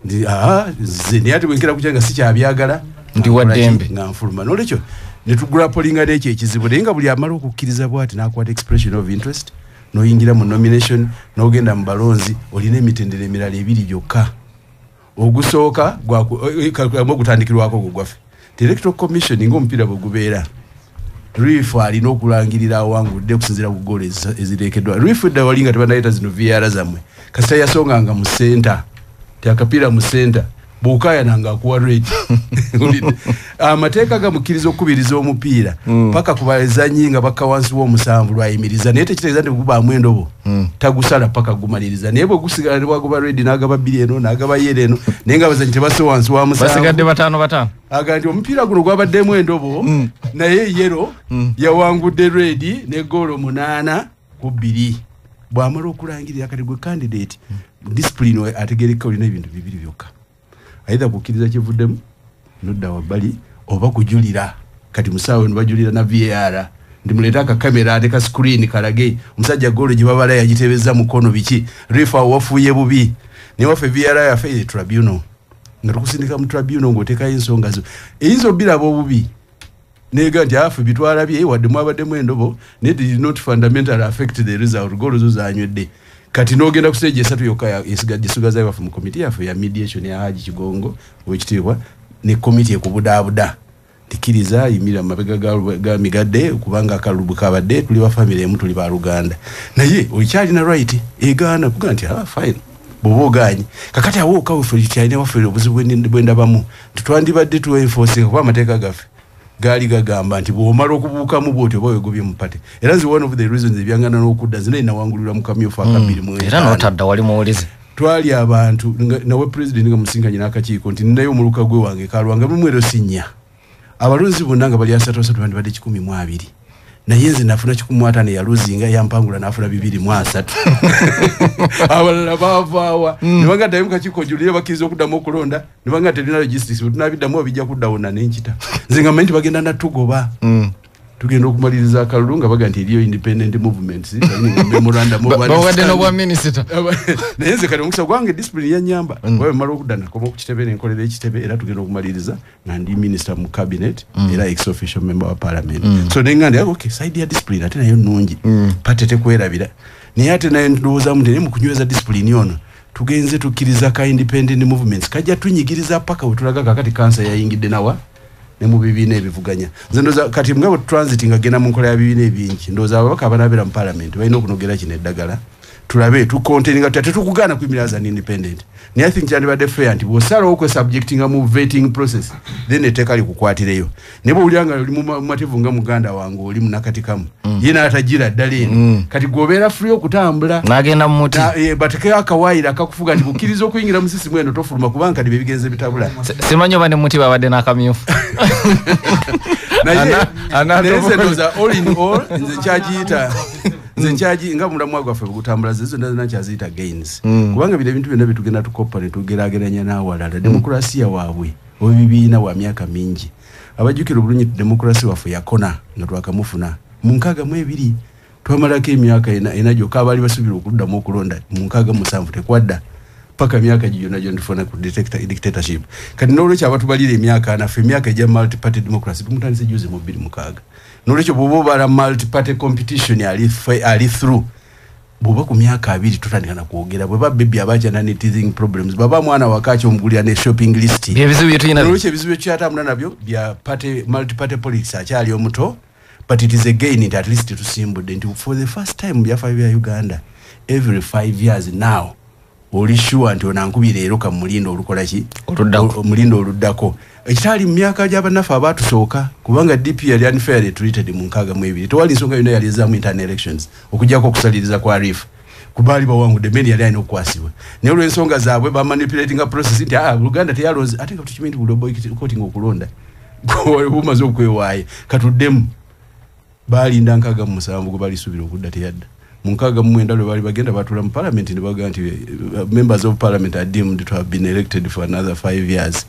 nze naye ate bwenkera kukyanga sikyabyagala ndi waddembe nga nfuluma nolwekyo netugulapolinga n'ekyo ekizibu naye nga buli amala okukkiriza bwati n'akwata expression of interest n'oyingira mu nomination n'ogenda mu balonzi olina emitendera emirala ebiri gyokka ogusooka gutandikirwako gugwaffe electoral commission ng'omupiira bwe gubeera rifu alina okulangirira awangudde okusinziira ku goolo ezirekeddwa rifu dda walinga tebandayita zino VAR zammwe kasita yasonganga mu center tyakapiira mu center bw'okaayananga akuwa rate amateeka gamukkiriza okukubiriza omupiira paka kubazanyi nga bakka wansi w'omusanvu lwayimiriza naye tekitegeeza nti bugubaamu endobo tagusala paka gumaliriza naye bwe gusigala ne bwagoba redi n'agaba bbiri eno n'agaba yero eno naye nga bazanyi tebasse wansi wa musanvu basigadde bataano aga nti omupiira guno gwabaddemu endobo naye yero yawangudde redi ne goolo 8-2 bw'amala okulangirira kati gwe candidate discipline ategereka olina ebintu bibiri byokka aidha kukkiriza kivuddemu nodda wabbali oba kujulira kati musaawe nibajulira na VAR ndimuleeta akakamera ate ka screen kalage omusajja goolo gye babala yagitebeza mukono biki refa wafuye bubi naye waffe VAR yaffe tribunal nga tukusindika mu tribunal ng'oteekayo ensonga zo eyinza obiraba obubi nega nti afu bitwalabye wadde mwabaddemu endobo naye did not fundamentally affect the result goolo zo zanywedde kati n'ogenda ku stage esatu yokka esigaza waffe mu komiti yaffe ya mediation ya Haji Kigongo wekitiibwa ne komiti ekubudaabuda tikiriza yimira mabega ga migadde kubanga akalubu kabadde tuli ba family emu tuli ba Luganda naye olikyalina right egaana kuga nti fine boboganyi kakati awo kawe fulityaine waffe obuzibu bwendabamu tutwandibadde tu enforcing kwa amateeka gaffe gali gagamba nti bw'omala okubuukamu bw'otyo oba wegobye mu pate era nzi one of the reasons ebyangana n'okudda nzina inawangulira mu kamyufu akabiri mu era n'otadda wali muwulize twali abantu nawe president nga musinkanye n'akakiiko nti ninayo omuluka gwe wange kalwanga mumwero sinnya abalonzi bonna nga bali asatu bandibadde 12 naye nze nafuna 15 yaluzinga yampangula nafuna 23 abalala baavaawa nebanga ddayo mukakiiko julire bakkiriza okuddamu okulonda nebanga terina logistics tunabiddamu bijja kuddawona n'enkita nze nga manyi bagenda natugoba tugenda okumaliriza akalulu nga baga nti eriyo independent movements bawadde n'obwa minisita naye nze kati omukisa gwange discipline yanyamba wabe mala okudda nakoma okukitebe nenkolera ekitebe era tugenda okumaliriza nga ndi minister mu cabinet era ex official member wa parliament so nenga ndi okay side ya discipline ate nayo nnungi pate tekwerabira naye ate naye ndowoozamu nti naye mu kunyweza discipline yono tugenze tukkiriza ka independent movements kajja tunyigiriza paka wetulaga kakati kansa yayingidde nawa ne mu bibiina ebivuganya nze ndoza kati mugabo transit nga genda mu nkola ya bibiina ebingi ndoza ababaka abanabera mu parliament balina okunogera kino eddagala tulabe tukontaininga tetukugana kuyimira as an independent naye I think kyandibadde fair nti bw'osalawo okwesubjectinga mu vetting process then etteeka likukwatireyo naye bw'owulira nga oli mu mativu nga muganda wange oli munakatikamu ye n'atagira ddala eno kati gwobeera free okutambula n'agenda mu muti batekeyo akawaayiro akakufuga nti bukkiriza okuyingira mu sisimu eno tofuluma kubanga kati bye bigenze bitabula simanyi oba ne muti babadde n'akamyufu naye ndoza all in all nze kyagiyita nze nkyaji nga mulamu gwaffe bugutambula zizo nakyaziyita gains kubanga bino ebintu byonna bitugenda tukopa ne tugerageranya n'awalala demokrasiya waabwe obibiina wa myaka mingi abajjukira obulungi demokrasi waffe yakona nga twakamufuna mu 62 twamalako emyaka ena gyokka abaali basubira okuddamu okulonda mu 67 tekwadda paka myaka gyonna gyondifuna ku dictatorship kati n'olwekyo abatubalira emyaka naffe emyaka egya multi party democracy tumutandise juzi mu 26 n'olwekyo bw'oba obala multi party competition ali through bw'oba ku myaka 2 tutandika na kwogera bwe babbebi abakyana ne teething problems baba mwana wakaki omugulira ne shopping list ebizibu bye tulina n'olwekyo ebizibu ekyatambula nabyo bya multi party politics akyali omuto but it is again it at least tusimbudde nti for the first time byafa bya Uganda every 5 years now oli sure nti onankubira ero ka mulindo olukola ki omulindo oluddako ekitali mu myaka gy'abanaffe abaatusooka kubanga DP yali unfairly treated mu 62 tewali nsonga yonna yali ezaamu internal elections okugyako okusaliriza kwa RIF kubaali bawangudde meni yali alina okukwasibwa naye olw'ensonga zaabwe bamanipulatinga process nti Uganda teyalonze ate nga tukimanyi nti buli boycotting okulonda bumaze okwewaaye katuddemu baalinda 67 gwe balisuubira okudda teyadda munkaga mwenda lwe bali bagenda batula mu parliament ne baga nti members of parliament are deemed to have been elected for another 5 years.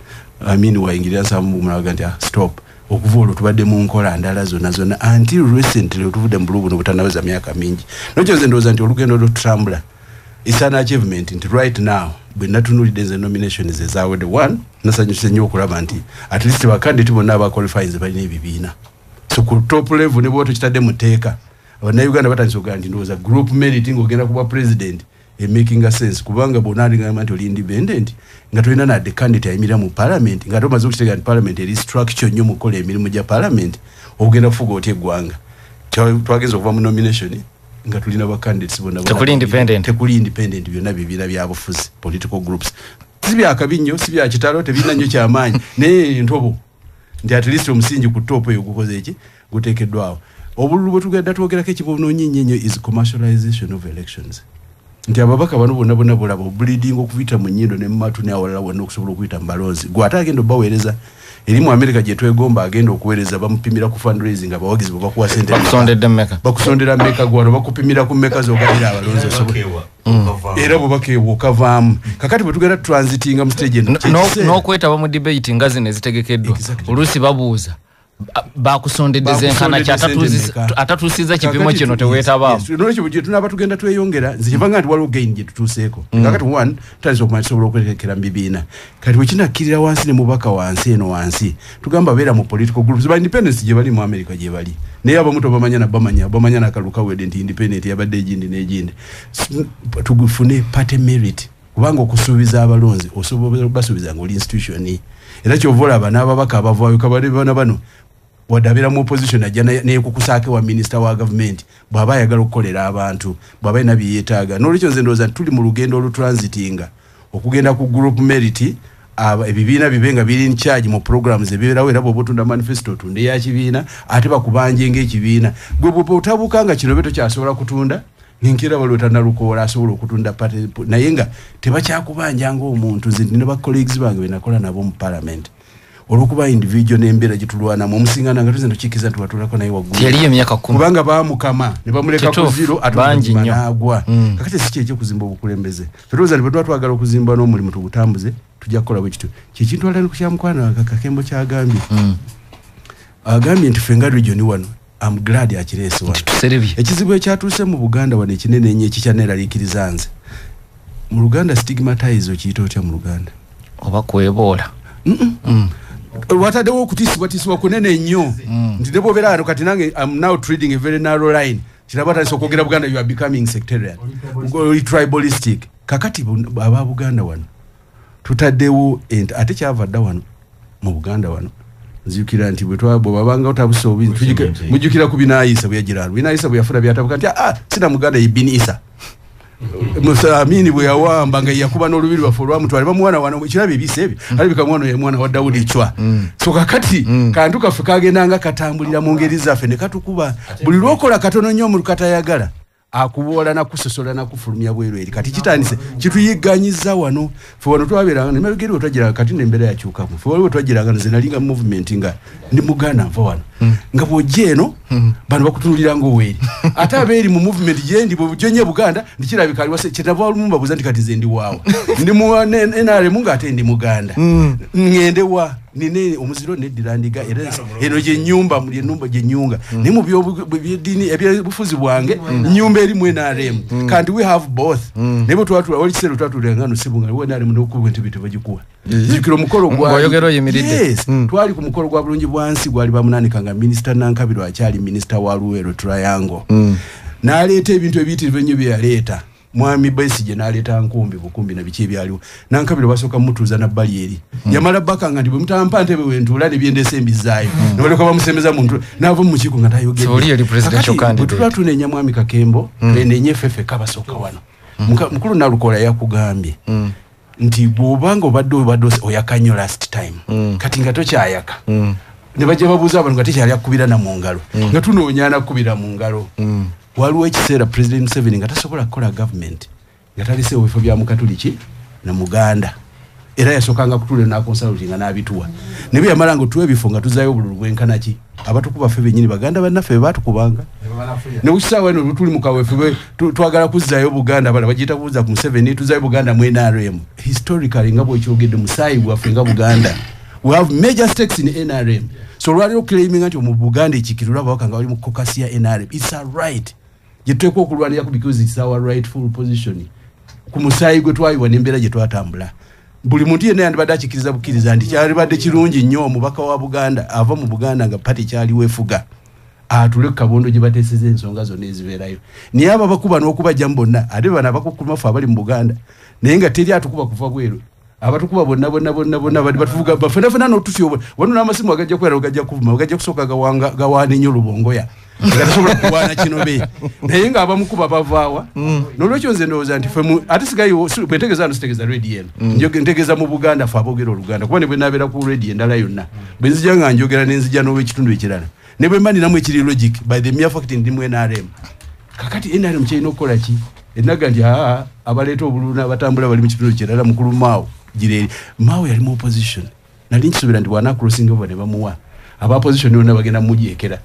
I mean waingiria samu munaga nti stop okuvolo tubadde mu nkola ndala zona until recently otuvude mbulubu nobutanaweza myaka mingi nocho zendoza nti olugendo lutambula. It's an achievement nti right now bwe natunulide ze nominations ezawe the one nasanyuse nnyo okulaba nti at least bakandidate bonna aba qualifies balina ebibiina. So ku top level ne bwoto kitadde muteeka abana Uganda batansoga nti ndoza group merit ngogenda kuba president making a sense kubanga bonali ngamba nti oli independent nga tulina na the candidate ayimira mu parliament nga to mazu kitega parliament eri structure nnyo mukola emirimu gya parliament ogenda kufuga otie gwanga twageza okuva mu nomination nga tulina ba candidates bonna tekuli independent byonna bibira byabufuzi political groups sibya akabinyo sibya kitalo tebina nnyo kyamaanyi ne ntobo ndi at least omusingi ku top eyo gukoze eki gutekeddwawo obululu bwe tugenda twogerako ekibono nnyinyo is commercialization of elections. Nti ababaka bano bonna bulabo bleeding okuvita mu nnyindo ne mmatu ne awalala wonna okusobola okuyita mbalozi gwata agenda baweereza eri mu America gye twegomba agenda okuweereza bamupimira ku fundraising abawagizi bwe bakuwa sente bakusondera mmeka gwano bakupimira ku mmeka z'ogalira abalonzi era bwe bakeewa okavaamu kakati bwe tugenda transitinga mu stage n'okwetaba mu debate nga zino ezitegekeddwa oluusi babuuza bakusondedde zenkana atatuusiza kipimo kino teweetabaamu nolwekyo bwe tunaba tugenda tweyongera nze kyevanga nti waliwo gain gye tutuuseeko kakati one tutandise okumanya tusobola okwerekera mu bibiina kati bwe kinakkirira wansi ne mubaka wansi eno wansi tugamba beera mu political groups ba independence gye bali mu America gye bali naye abamu tobamanya bamanya n'akaluka wedde nti independent yabadde egindi n'egindi tugufune party merit kubanga okusuubiza abalonzi osobola okubasuubiza ng'oli institution era kyovola aba n'ababaka abavaayo kabali bano wadabira mu opposition ajja naye kukusaake wa minister wa government bw'aba ayagala okukolera abantu bw'aba ina byetaaga n'olwekyo nze ndowooza tuli mu lugendo olutransitinga okugenda ku group merit ebibiina bibenga biri in charge mu programs ebibeerawo era bw'oba otunda manifesto otunde ya kibiina ate bakubanje ng'ekibiina gwe bwe otabukanga kino be tokyasobola kutunda nkira balwe tanalukoola asobola okutunda pate naye nga tebakyakubanja ng'omuntu nze ndina ba colleagues bange benakola nabo mu parliament olwokuba individual n'embeera gitulwanamu omusingana nga tuze ntukikiza tuwatulako naye waggulu yali emyaka 10 kubanga baamukama ne bamuleka ku zero atubangwa kakati si kyekyo kuzimba obukulembeze tulowooza ne bwe twagala okuzimba n'omulimu tugutambuze tujja kukola bwe kityo kyekintu alala kukyamukwana kakembo kyagambye agambye nti fenga region wano I'm glad akireese wano ekizibu ekyatuuse mu Buganda wano ekinene ennyo ekikyaneeraliikiriza nze mu Luganda stigmatize okiyita otya mu Luganda oba kweboola wataddewo okutiisibwatiisibwa kunene nnyo nti ne bw'obeera wano kati nange I'm now treading a very narrow line kiraba tandise okwogera Buganda you are becoming sectarian tribalistic kakati aba Buganda wano tutaddewo ate kyava dda wano mu Buganda wano nzijukira nti bwe babanga otabusobi mujjukira ku Binaayisa bwe yagiralo Binaayisa bwe yafuna byatabuka nti sina Muganda ibini Isa Musamini bwe yawamba nga yakuba n'olubiri lwaffe olwamutwala bamuwana wano ekirabe ebise ebyo alabika mwana wa Dawudi Chwa so kakati kantu kaffe kagendanga katambulira mu ngeri zaffe ne katukuba buli lwokola katono nnyo mu katayagala akubola na kusosola na kufulumya bweru eri kati kitandise kituyiganyiza wano fe wano twaberanga ne mabigeri otwagira kati n'embeera yakyukamu fe waliwo twagiranga nzenalinga movement nga ndi Muganda nva wano nga bw'ojjeeno bano bakutunulira ng'oweri ate abeeri mu movement gye ndi bw'ojjenye Buganda ndikirabika aliwase kyenava olumumba buza nti kati ze ndi waawa ndi mu NRM ng'ate ndi Muganda ngende wa nine omuziro neddira ndiga era eno gye nnyumba mu ennyumba gye nnyunga ni mu by'eddiini ebyobufuzi bwange nnyumba eri mu NRM kandi we have both nebo twatula wali kisero twatula ngano sibunga we NRM n'okubwe ntibite bagikuwa zikiro mukolo gwa ngoyogero yemiridde twali ku mukolo gwa bulungi bwansi gwali bamunanikanga minister Nankabirwa akyali minister wa Luweero Triangle n'aleeta ebintu ebiyitirivu ennyo bye yaleeta Mwami Besigye n'aleeta nkumbi bukumbi na biki ebyaliwo Nankabirwa basooka mutuuza na bbali eri yamala bakanga nti bwe mutampa ntebe wentuula ne byendesa embizaayo ne balyoka bamusemeza muntu n'ava mu kiiko nga tayogedde tulwatunenya Mwami Kakembo nenenye ffeffe kabasooka wano mukulu Nalukola yakugambye nti bw'obanga obadde oyakanyo last time kati nga tokyayaka ne bajja babuuza abantu nga tekyali akubira na mu ngalo nga tunoonya nakubira mu ngalo waliwo ekiseera President Museveni nga tasobola kukola government nga taliseewo ebifo bya Mukatuliki na Muganda era yasokanga kutule na consulting na abituwa nibe yamalango tuwe bifunga tuzayo bululu bwenkana ki abatukuba fe benyini baganda banaffe batukubanga ne ukisawa no tuli mukawefe twagala kuzayo Buganda bana bagita kuza ku 7 tuzayo Buganda mu NRM historically ngabo ekyogedde musayi bwaffe nga Buganda we have major stakes in NRM so radio claiming anti mu Buganda ekikirula bakanga bali mu caucus ya NRM it's a right yetweko okulwanira ku because it's our rightful position ku musayi gwe twayiwa nembera gye twatambula buli muntu yene yandibadde akikiriza bukiriza nti kyali badde kirungi nnyo omubaka wa Buganda ava mu Buganda nga pati kyali wefuga atule kabondo gye bateseze ensonga zonna ezibeerayo niye aba bakuba n'okuba jambonna ate bana bakukuma fa abali mu Buganda naye nga teri atukuba kuva bweru abatukuba bonna bali batuvuga bafenafena n'otusyo wano n'amasimu agajja kwera gajja kuvuma agajja kusooka gawaana nnyo lubongoya gasobola kuwaana kinobe naye nga abamukuba bavaawa n'olwekyo nze ndowooza nti ffe ate sigayo bwentegeeza ano sitegeza radio eno ntegeeza mu Buganda fe aboogera Oluganda kuba ne bwe nabeera ku radio endala yonna bwe nzija nga njogera ne nzija n'ow'ekitundu ekirala ne bwe mba ninamu ekiri logic by the mere fact ndi mu NRM kakati NRM kyerina okukola ki enaga nti abaleeta obululu n'abatambula bali mu kitundu kirala mukulu Mao gireri Mao yali mu opposition nali nkisuubira nti bwana crossing over ne bamuwa aba opposition yonna bagenda mujekera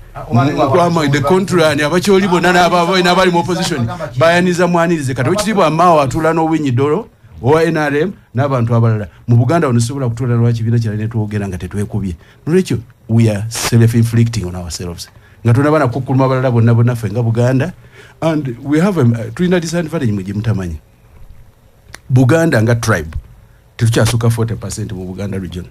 kwama the contrary abakyoli bonna n'abali mu opposition bayaniza mwanirize kati wekitibwa Mao atula n'obwinyi dolo owa NRM n'abantu abalala mu Buganda onosobola kutula lwa kibiina kirala ne twogera nga tetwekubye n'olwekyo we are self-inflicting on ourselves nga tunabana kukuluma abalala bonna ffe nga Buganda and we have tulina disadvantage mu gye mutamanyi Buganda nga tribe tetukyasuka 40% mu Buganda region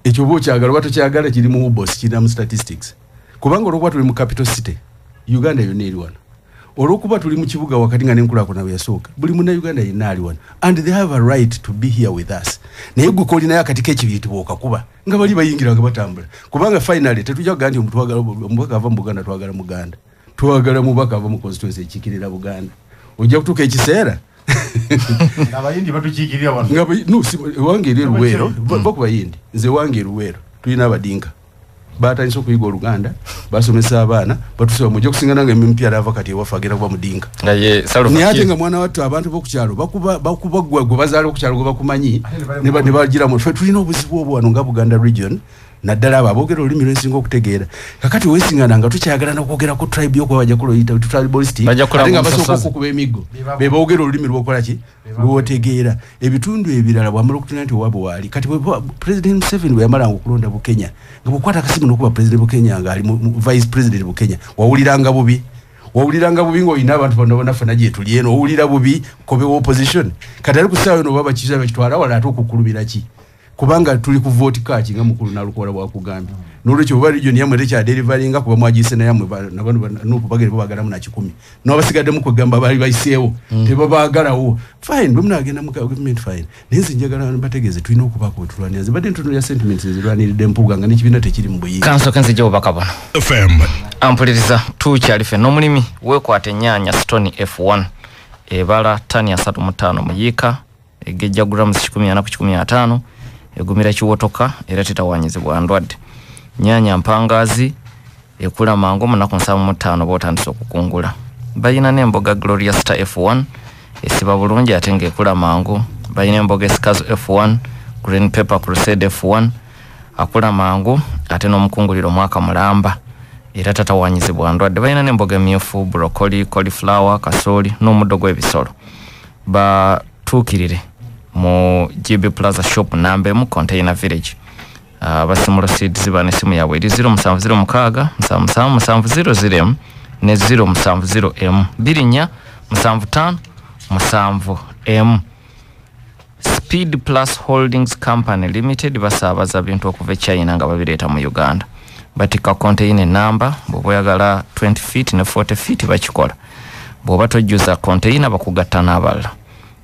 ekyo bo kyagala bato kyagala kiri mu boss kiri mu statistics kubanga olwokuba tuli mu capital city Uganda yonna eri wano olwokuba tuli mu kibuga wakati nga n'enkulako nawe yasooka buli munna Uganda yenna ali wano and they have a right to be here with us naye gwe kolinayo akati k'ekibiri tibookakuba nga bali bayingira nga batambula kubanga finally tetujja kugaa nti omubaka ava mu Buganda twagala Muganda twagala mubaka ava mu constituency ekikirira Buganda ojja kutuuka ekiseera abayindi batukiikirira wano wange eri Luweero bakubayindi nze wange Luweero tulina abadinka batandise okuyiga Oluganda basomesa abaana batusaba mujja kusinga nange mpya alava kati ewafe agenda kuba mudinka naye ate nga mwana wattu abantu b'okukyalo bakuba gwe bazaala okukyalo gwe bakumanyi ne bagiramu ffe tulina obuzibu obwo wano nga Buganda region naddala abo aboogera olulimi lwensinga okutegeera kakati weesingana nga tukyagala n'okwogera ku tribe y'okuba bajja kuloyita tribalistic ate nga basooka okukuba emiggo be boogera olulimi lw'okola ki lw'otegeera ebitundu ebirala bwamala okutunula nti owaabwe waali kati President Museveni bwe yamalanga okulonda Bukenya nga bw'okwata akasimu n'okuba President Bukenya ng'ali Vice President Bukenya wawuliranga bubi ng'olina abantu bonna ffena gye tuli eno owulira bubi kobe wa opposition kati ali ku ssaawa eno oba bakiza bakitwala wala ate okukulubira ki kubanga tuli ku vote kaki nga mukulu nalukola bwa kugamba n'olwekyo bwa region yamwe techa deliveryinga kuba mwagise na yamwe nabano n'okubagere babagalamu na 10 n'abasigadde mu kugamba bali bayiseewo tebabagalawo fine bwe munagenda mu government fine nenzi njagala bategeze tulina okuba ku tulwaniya zibadde ntunula sentiments ezirwaniride mpuga nga n'ekibiina tekiri mu buyiyi kanso kanzi gye obakabona FM ampuliriza tukyalife n'omulimi weekwata ennyaanya stone F1 ebala tani ya 35 muyiika egejja grams 14 egumira kiwotoka era tetawanyizibwa ndwadde nyanya mpangazi ekula mango munaku 75 botandise okukungula bayina n'emboga Glorious Star F1 esiba bulungi ate ng'ekula mango bayina emboga Escazo F1 Green Pepper Crusade F1 akula mango ate n'omukunguliro mwaka mulamba era tatawanyizibwa ndwadde bayina n'emboga emyufu broccoli cauliflower kasooli n'omuddo gw'ebisolo batuukirire mu GB Plaza Shop nambe mu Container Village basimula seeds bane simu yawe 0706 7770 ne 0770 birinya 75 Speed Plus Holdings Company Limited basabaza bintu okuva China nga babireeta mu Uganda batika container number boboyagala 20 feet ne 40 feet bakikola boba tojjuza container bakugatta n'abalala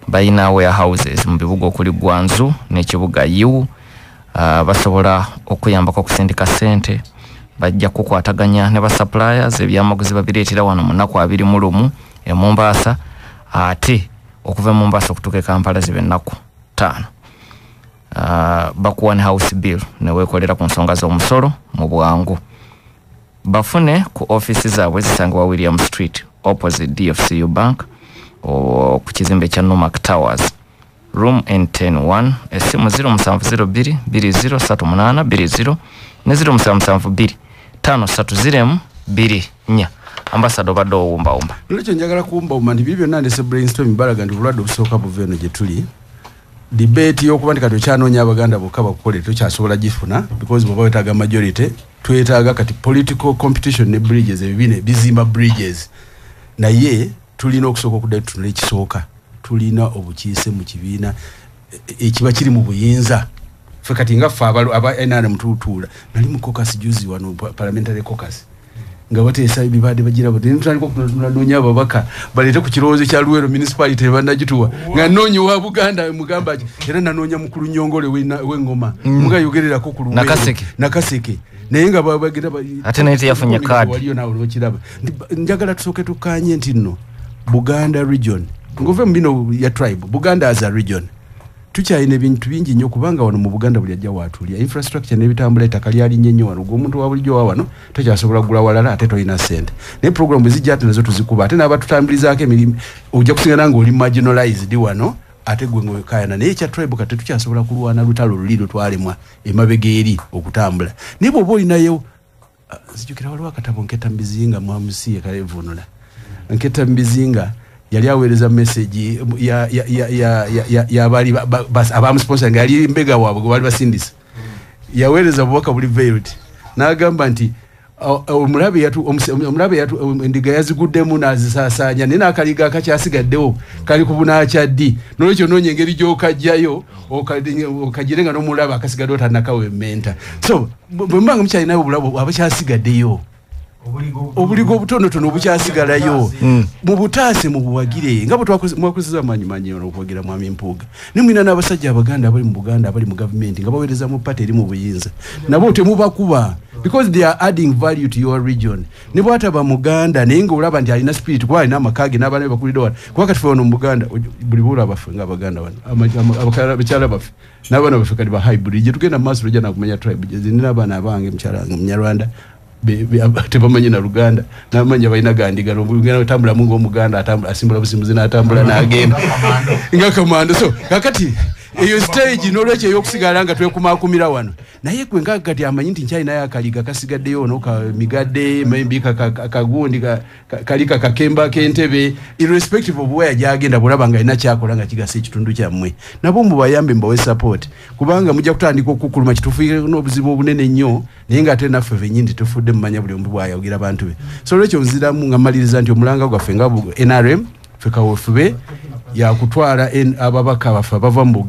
bayina warehouses mu bibuga okuli Gwanzu n'ekibuga Yiwu basobola okuyambako okusindika sente bajja kukwataganya ne ba suppliers ebyamaguzi babireetera wano munaku 20 e Mombasa ate okuva Mombasa okutuuka Kampala zibe ennaku 5 bakuwa ne house bill ne weekolera ku nsonga z'omusolo mu bwangu bafune ku office zaabwe zisangibwa William Street opposite DFCU Bank o ku kizimbe kya Nomak Towers room N101 esimu 0702 2038 20 ne 0772 530 24 ambassador bado wumba. Lwecho njagala kuwumba ndi bibyo nandese brainstorming balaga ndi bulwadde obusooka buveno gye tuli. Debate y'okubandika tokyanonya abaganda bokka bakukole tokyasobola gifuna because bw'oba wetaaga majority twetaaga kati political competition ne bridges ebibine bizimba bridges naye tulina okusooka okuddayo tutunula ekisooka tulina obukiise mu kibiina ekiba kiri mu buyinza ffe kati nga ffe aba NRM tutuula nali mu caucus juzi wano parliamentary caucus nga bateesa ebibadde bagira bati ntandika okunoonya ababaka baleete ku kirowoozo kya Luweero municipality bannagituwa nga noonyi wa Buganda mugamba era nanoonya mukulu Nyongole w'engoma muga yogererako ku Luweero nakaseke naye nga bagira ate naye teyafunye kaadi waliyo nawe olwokiraba njagala tusooke tukkaanye nti nno Buganda region ngove mu bino ya tribe Buganda as a region tukyalina ebintu bingi nnyo kubanga wano mu Buganda buli ajja waatulya infrastructure n'ebitambula ettaka lyali nnyo wano gwomuntu wa bulijjo wa wano tokyasobola kugula walala ate tolina ssente ne program ezijja ate nazo tuzikuba ate n'abatutambulizaako emirimu ojja kusigala ng'oli marginalized wano ate gwe ng'okayana naye ekya tribe kati tukyasobola kulwana lutalo luli lwetwalemwa emabega eri okutambula naye bw'oba olinayo nzijukira waliwo akatabo Nketa Mbizinga mwamusiye kalevunula Nketa Mbizinga yali aweereza message ya bali abamusponsor ngali mbega wabwe bali basindisa yaweereza bubaka buli veiled n'agamba nti omulabe yatu endiga yaziguddemu n'azisaasaanya nina akaliga akakyasigaddewo kali kubuna kyaddi n'olwekyo noonya engeri gy'okajjayo okagirenga n'omulaba akasigaddewo tannakawe menta so bwe mbanga mukyalinayo obulabu abakyasigaddeyo obuligo obutonotono obukyasigalayo mu butaase mu buwagire nga bwe mwakozesa amaanyi okuwagira mwami Mpuuga ne mwina n'abasajja abaganda abali mu Buganda abali mu gavumenti nga baweereza mu pati eri mu buyinza nabo temubakuba because they are adding value to your region ne bwataba Muganda naye nga olaba nti alina spirit kuba alina amakage n'abaana be bakulidde wano kuba kati fe wano mu Buganda buli bula baffe nga abaganda wano abakyala baffe n'abaana baffe kati ba hybrid gye tugenda mu maaso lojja nakumanya tribe nina abaana abange mukyala Munyarwanda tebamanyi na Luganda namanya balina gandigano Luganda atambula mungu omuganda atambula asimbula busimuzi n'atambula n'agenda nga kamanda so kakati eyo stage n'olwekyo ey'okusigala nga twekumakumira wano naye gwe nga kati amanyi nti nkyali naye akaliga kasigaddeyo n'oka migadde maybe kagundi kalika kakemba k'entebe irrespective of where gyagenda bulaba nga alina kyakola nga kigasa ekitundu kyammwe nabo mubayambe mbawe support kubanga mujja kutandika okukuluma kitufuire n'obuzibu obunene nnyo naye nga ate naffe fenyini tufudde mumanya buli omu bwayagira abantu be so olwekyo nziramu nga mmaliriza nti omulanga gwaffe nga NRM ffe kawefube ya kutwala ababaka baffe bava mu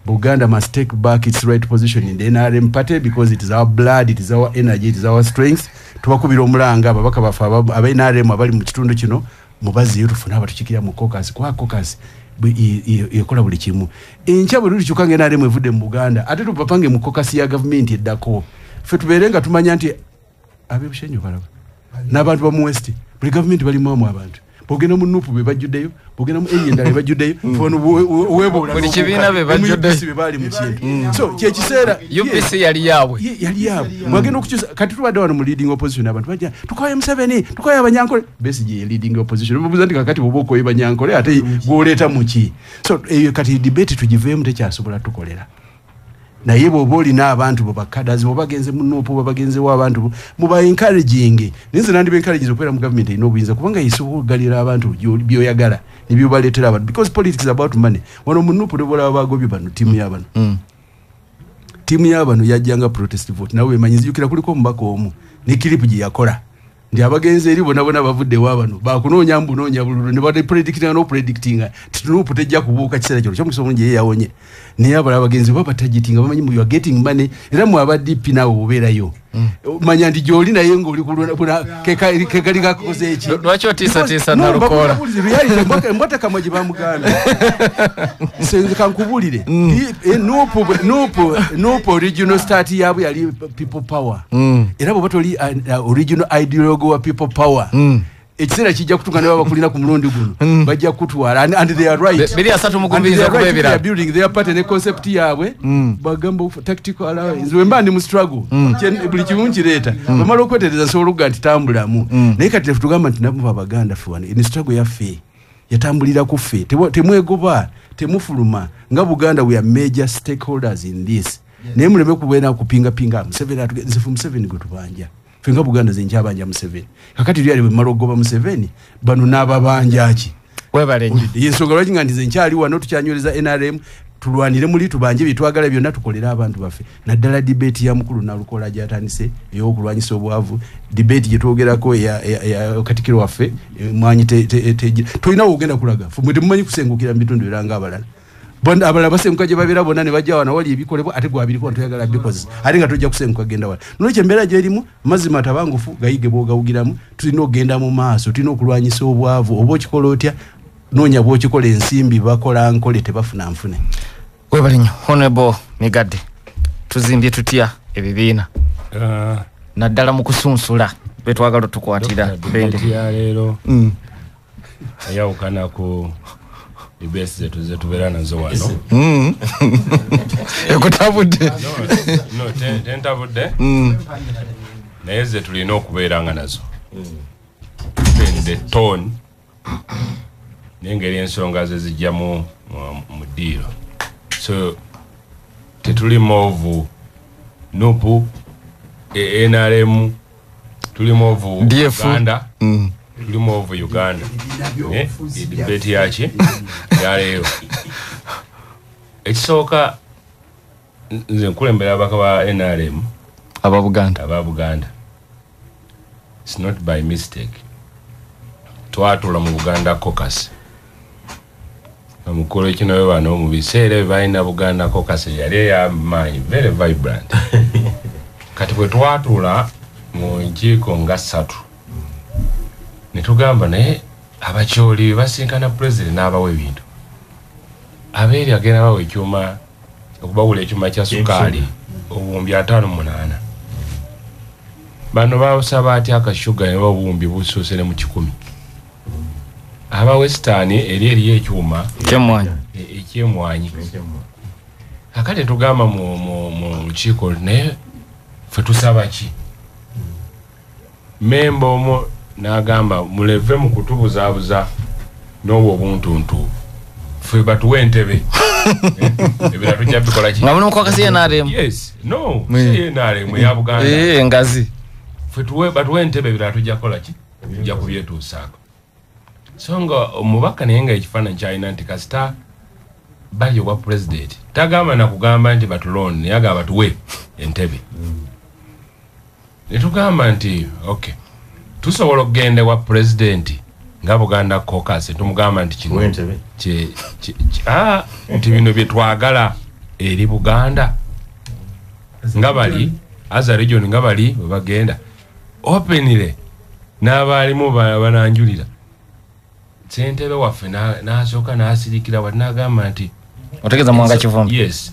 Buganda must take back its right position in the NRM party because it is our blood, it is our energy, it is our strength. Tubakubira omulanga ababaka baffe aba NRM abali mu kitundu kino mubazi yetu funa abatukikira mu caucus kwa caucus yekola buli kimu enkya bwe tulikyukanga NRM evudde mu Buganda ate tupapange mu caucus ya government eddako ffe tubeerenga tumanya nti abebushenyo balaba n'abantu ba mu West buli government balimu abantu bogena mu Nuupu be bajjuddeyo bogena mu Enyenda be bajjuddeyo fono webola buli kibiina be bajjuddeyo be bali mu kintu so kye kiseera UPC yali yaabwe mwagenda okukyusa kati tubadde wano mu leading opposition abantu bajja tukoye Museveni tukoye Abanyankole Besigye leading opposition mubuza ndi kakati bobokoye Banyankole ate gwoleeta mu ki so kati debate tugiveemu tekyasobola tukolera naye bw'oba olina abantu bobakadazi bobagenze mu Nuupu bobagenzewo abantu muba encouraging ninze nandi be encouraging okubeera mu government erina obuyinza kubanga yisobola okugalira abantu byoyagala nebyobaleetera abantu because politics is about money wano mu Nuupu nebolaba bagobye bano tiimu y'abano tiimu y'abano yajjanga protest vote nawe emanyizijukira kuliko omubaka omu ne kilipu gye yakola ndi abagenzi eri bona bavudde wabano bakunoonya mbunoonya bululu ne bade predicting no predicting Nuupu tejja kubuuka kiseera kyo kyomukiso mungi ye yawonye naye abala abagenzi baba tagitinga bamanyi you are getting money era mu abadipi nawe obeerayo manya ndi gyoli naye ng'oli kuluna kekali kakoze eki lwaki otiisatiisa nalukola mbwata kamwe gye bamugamba senze kankubulire Nuupu original start yaabwe yali people power era bw'oba toli original ideologue wa people power ekiseera kijja kutuuka ne baba kulina ku mulundi guno bajja kutwala and they are right biri asatu mugumbiriza kuba ebirala they are building their party ne concept yaabwe bagamba tactical allowance wemba ndi mu struggle buli kimu kireeta bamala okwetereza nsobola okuga nti tambulamu naye kati tugamba nti nabo Abaganda ffe wano ni struggle yaffe yatambulira ku ffe temwegoba temufuluma nga Buganda we are major stakeholders in this naye muleme kubeera kupinga Museveni nze fu Museveni gwe tubanja ffe nga Buganda ze nkyabanja Museveni kakati lyali bwe mmala okugoba Museveni bano n'ababanja ki webale yensonga lwaki nga ndize nkyali wano tukyanywereza NRM tulwanire muli tubanje bitwagala byonna tukolera abantu baffe naddala debate ya mukulu nalukola gyatandise ey'okulwanyisa obwavu debate gye twogerako ya katikiro waffe mwanyi tulina ogenda kulaga ffe temumanyi kusengukira mu bitundu biranga abalala bonda abala basenguka gye babeera bonna ne bajja wano wali ebikolebwa ate gwabiriko ntuyagala because ate nga tojja kusenguka genda wala nolwekyo embeera gyerimu mazima tabangufu gayige bwogawugiramu tulina okugenda mu maaso tulina okulwanyisa obwavu oba okikola otya noonya bw'okikola ensimbi bakola nkole tebafuna nfune webale nnyo Honorable Migadde tuzimbye tutya ebibiina naddala mu kusunsula betwagala tukwatira bende ya leero ayawukana ku ibesi zetu zetubeera nazo wano ekutabudde no tentabudde naye ze tulina okubeeranga nazo the tone n'engeri ensonga ze zijja mu ddiiro so tetuli movu nupu NRM tuli movu Uganda tuli movu Uganda debate yaki yaleero ekisooka nze nkulembera abaka ba NRM aba Buganda it's not by mistake twatula mu Buganda caucus omukulu ekino bano mu biseera balina Buganda caucus yali yamanyi very vibrant kati bwe twatula mu nkiiko nga 3 ne tugamba naye abakyoli basinkana president n'abawa ebintu abeeri agenda bawa ekyuma okubawula ekyuma kya sukaali obuwumbi 58 bano basaba ati akashuga ne obuwumbi busuuse ne mu 10 aba western eriyo ekyuma ekyemwanyi akati tugamba mu lukiiko naye ffe tusaba ki memba omu n'agamba muleve mu kutubuzaabuza n'obwo obuntuntu ffe batuwe entebe ebira tujja bikola ki nga muno mukakasi NRM yes no NRM ya Buganda engazi ffe batuwe entebe ebira tujja kola ki tujja kubyetuusaako so nga omubaka naye nga ekifaananyi kyalina nti kasita bali obwa president tagamba nakugamba nti batuloni naye agamba tuwe entebe netugamba nti okay tusobola okugenda wa president nga Buganda caucus tumugamba nti kino nti bino bye twagala eri Buganda nga bali as a region nga bali bagenda openly n'abalimu bananjulira Sentebe waffe n'asooka n'asirikira wali n'agamba nti otegeza Mwanga Kivumbi yes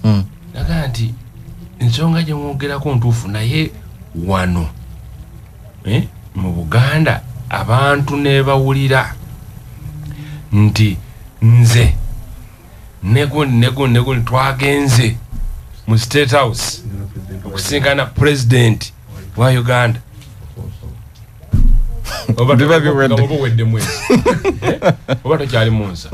naga nti ensonga gye mwogerako ntuufu naye wano mu Buganda abantu ne bawulira nti nze nego twagenze mu State House okusinkana president wa Uganda obawedde mwezi oba tokyali munsa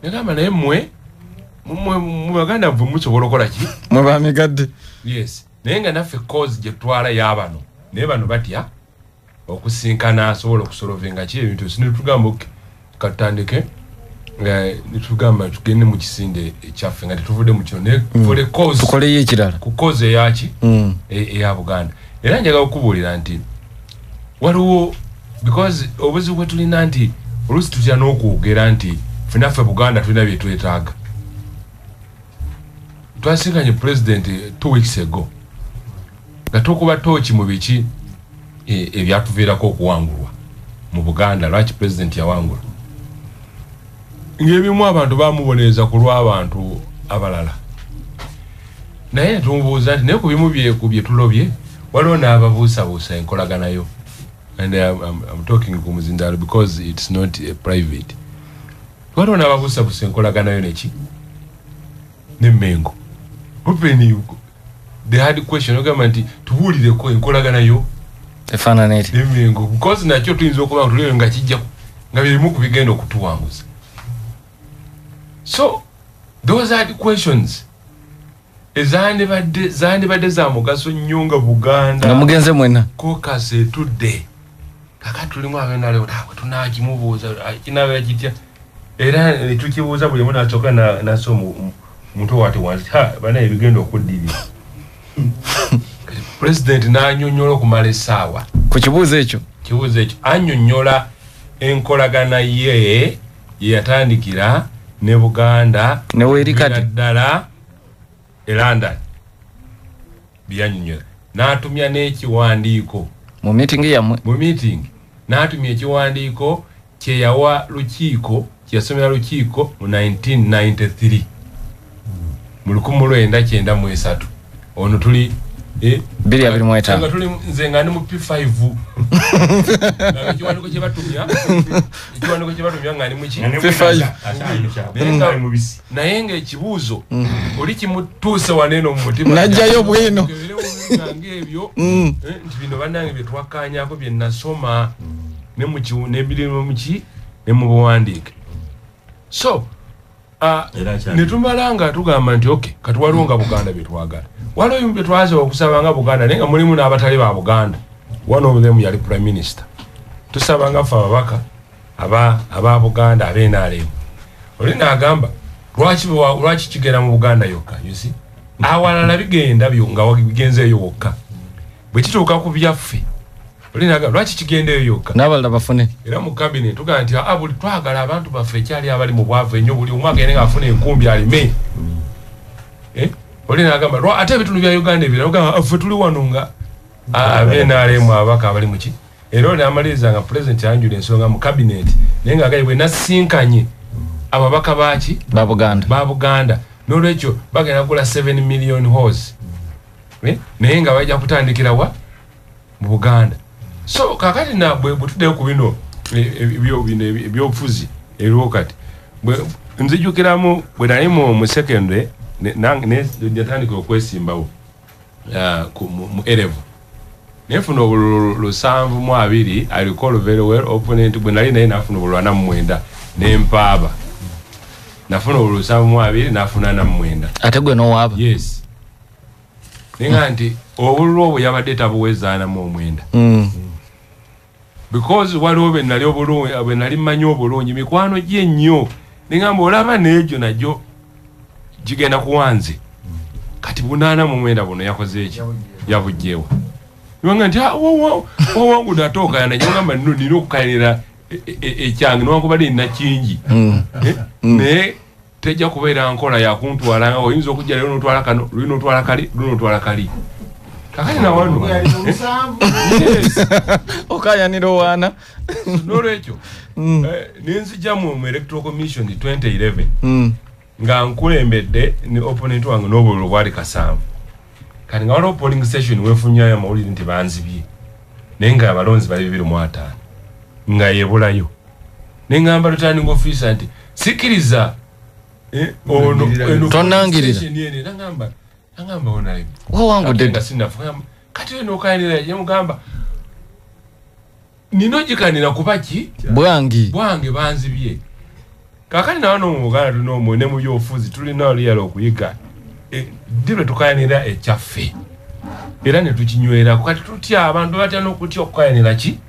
negamba naye mu Baganda vwe musobola okola ki mwe ba Migadde yes naye nga naffe cause gye twala y'abano naye bano batya okusinkana asobola okusolovenga ki ebintu sinitugamba katandike nitugamba tugende mu kisinde ekyaffe nga tetuvudde mu kino naye for cause tukoleyo ekirala ku cause eyaki eya Buganda era njagala okubuulira nti waliwo because obuzibu bwe tulina nti oluusi tutya n'okwogera nti ffenaffe Buganda tulina bye twetaaga twasinkanye president 2 weeks ago nga tukuba tooki mu biki ebyatuviirako okuwangulwa mu Buganda lwaki president yawangula ng'ebimu abantu bamubonereza ku lw'abantu abalala naye tumubuuza nti naye ku bimu bye tulobye waliwo n'ababuusabuusa enkolaganayo and I'm talking ku Muzindalo because it's not private waliwo n'ababuusabuusa enkolaganayo neki n'emmengo open the hard question ogamba nti tubuulireko enkolaganayo efaanana eti n'emmengo because nakyo tuyinza okuba tuliyo nga kijja nga birimu ku bigenda okutuwanguza So those are the questions ezandibadde za mugaso nnyo nga Buganda nga mugenze mwena caucus etudde kakati tulimu abenda leo bwe tunakimubuuza kinabeera kitya era netukibuuza buli muntu asooka naso omuntu wati wanti banaye bigenda okuddirira president n'annyonnyola okumala essaawa ku kibuuzo ekyo annyonnyola enkolagana ye yatandikira ne Buganda ne weerikati ddala e London byannyonnyola n'atumya n'ekiwandiiko mu meeting yammwe n'atumya ekiwandiiko kyeyawa lukiiko kyeyasomera lukiiko mu 1993 mu 1993 ono tuli 2025 nga tuli nze nga ndi mu P5 ekiwandiiko kye batumya nga ndi mu P5 naye ng'ekibuuzo oli kimutuuse waneeno mu mutima najjayo bwino ebyo nti bino bannange bye twakkaanyaako bye nasoma ne mu buwandiike so netumala nga tugamba nti okay kati waliwo nga Buganda bye twagala waliwo bye twaze okusaba nga Buganda naye nga mulimu n'abatali ba Buganda one of them yali prime minister tusaba nga ffe ababaka aba Buganda ab'NRM oli n'agamba lwaki kigenda mu Buganda yokka you see awalala bigenda byo nga wagenzeeyo wokka bwe kituuka ku byaffe oli n'agamba lwaki kigendeeyo yokka n'abalala bafune era mu cabinet tugaa nti buli twagala abantu baffe ekyali abali mu bwavu ennyo buli omu agende ng'afuna enkumbi alime oli n'agamba ate ebitundu bya Uganda ebirala ffe tuli wano nga ab'NRM ababaka abali muki era oli amaliriza nga president yanjula ensonga mu cabinet naye ng'agaye bwe nasinkanye ababaka baki ba Buganda n'olwekyo bagenda kugula 7 million horse naye nga bajja kutandikira wa mu Buganda so kakati bwe tuddeyo ku bino ebyobufuzi eriwo kati nzijukiramu bwe nali mu secondary netandikira okwesimbawo mu Erevu nefuna obululu 720 I recall very well opponent bwe nali naye nafuna obululu 49 n'empaaba nafuna obululu 720 nafuna 49 ate gwe n'owaaba yes ninga nti obululu obwo yabadde tabuwezaanamu omwenda because waliwo bwe nali mmanyi obulungi mikwano gye nnyo ningamba olaba n'egyo nagyo gigenda kuwanze kati 89 buno yakoze eki yabugyewa niwanga nti wawangu natooka yanagamba nina okukayanira ekyange niwankubadde nina kingi naye tejja kubeera nkola yakuntwala oyinza okujja leero notwala kano lunotwala kali lunotwala kali kakati nawano okayanira owaana n'olwekyo nenzija mu electoral commission 2011 nga nkulembedde ne opponent wange n'obululu bwali 7 kati nga waliwo polling station wefunyayo amawulire nti banzibye naye nga abalonzi bali 205 nga yebulayo neŋŋamba returning officer nti sikiriza tonangirira nangamba onaye wawangudde nga sinafu kati eno okayanira yamugamba ninogikanira kubaki bwange banzibye kakati nawano mu Buganda tulina omwe ne mu byobufuzi tulina oluyala okuyiga dibwe tukayanira ekyaffe era ne tukinywera kati tutya abantu batya n'okutya okukayanira ki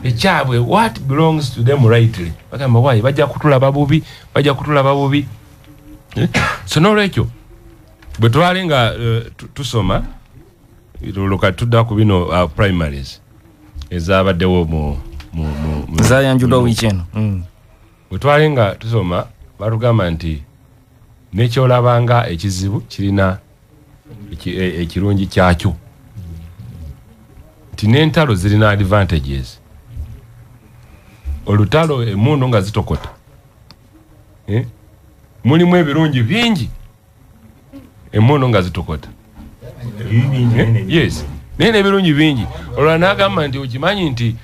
ekyabwe what belongs to them rightly bagamba wayi bajja kutulaba bubi so n'olwekyo bwe twali nga tusoma luka tudda ku bino primaries ezabaddewo mu zayanjulwa wiiki eno bwe twali nga tusoma batugamba nti nekyolabanga ekizibu kirina ekirungi kyakyo nti n'entalo zirina advantages olutalo emundu nga zitokota mulimu ebirungi bingi emundu nga zitokota yes naye n'ebirungi bingi olwo n'agamba nti okimanyi nti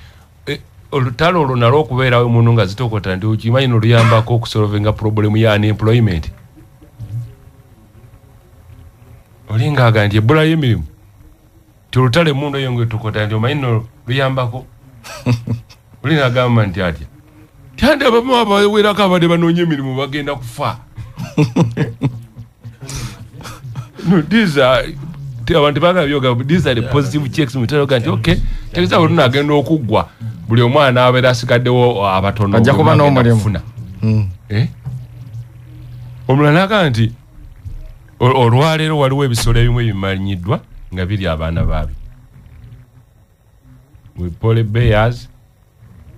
olutalo olwo nalwo okubeerawo emundu nga zitokota nti okimanyi noluyambako okusolvinga problemu ya unemployment olinga aga nti ebbula y'emirimu ti olutalo emundu eyo ngaetokota nti omanyi noluyambako olinga agamba nti atya tyandi abamu abawerako abadde banoonya emirimu bagenda kufa No, these are abantu bagabyoga, these are the positive checks mutaloga nti okay tegeza oluna agenda okugwa buli omwana abeera asigaddewo abatono ajja kuba n'omulimu omulala aga nti olwaleero waliwo ebisolo ebimu ebimanyiddwa nga biri abaana baabyo pole bears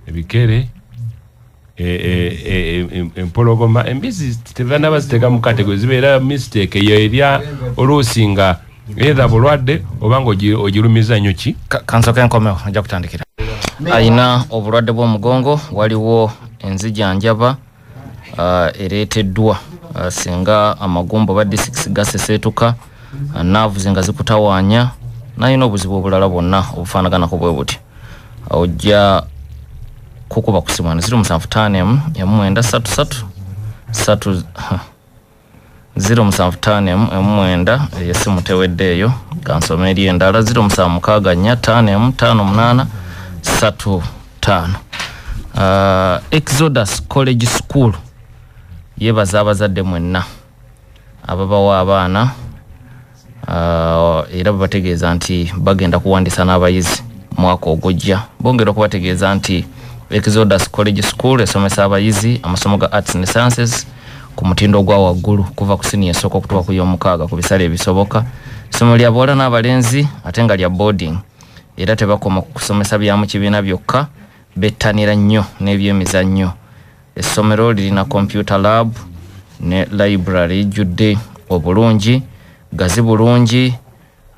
ebikere empologoma embizi tebana baziteka mu kategori zibeera mistake eyo erya oluusi nga either bulwadde oba nga ogirumiza nnyo ki kansoka enkomewo ajja kutandikira ayina obulwadde bw'omugongo waliwo enzijanjaba ereeteddwa singa amagumba ba D6 gaseseetuka naavuzi nga zikutawaanya nayina obuzibu obulala bwonna obufaanaganako bwe buti ojja kukuba ku simu 075 yesimu teweddeeyo kansoma eri endala 07645 Exodus College School yebaza abazadde mwenna ababawa abaana era babategeeza nti bagenda kuwandiisa n'abayizi mwaka ogujja bongera okubategeeza nti Exodus College School esomesa abayizi amasomo ga arts and sciences ku mutindo ogwa waggulu kuva ku senior esooka okutuuka ku y'omukaaga ku bisale ebisoboka isomo lya bawala n'abalenzi ate nga lya boarding era tebakoma ku kusomesa bya mu kibiina byokka bettanira nnyo n'ebyemizannyo essomero lirina computer lab ne library ejjudde obulungi gazi bulungi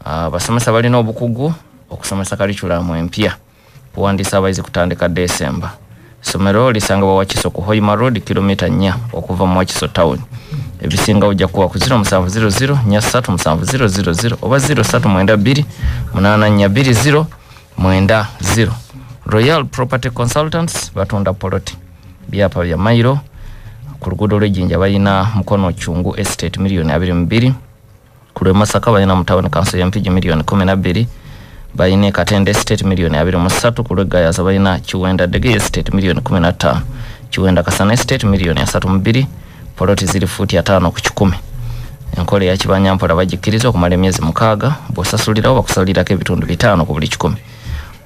basomesa balina obukugu okusomesa curriculum empya kuwandiisa abayizi kutandika December. Essomero lisangibwa Wakiso ku Hoima Road kilomita 4 okuva mu Wakiso town. Ebisinga ojja kuwa ku 0700 37000 oba 0392 842 Royal Property Consultants batunda poloti byapa bya Mairo ku luguudo lw'Ejjinja balina Mukono Chungu Estate milioni 22 ku Masaka balina mu town council ya Mpigi milioni 12 bayine Katende Estate milioni 23 ku Lwegayaza balina Kiwenda Dege Estate milioni 15 Kiwenda Kasana Estate milioni 32 poloti ziri futi 5 ku 10 enkole ya Kibanyampola bagikiriza okumala emyezi 6 bosasulirawo bakusalirako ebitundu 5 ku buli 10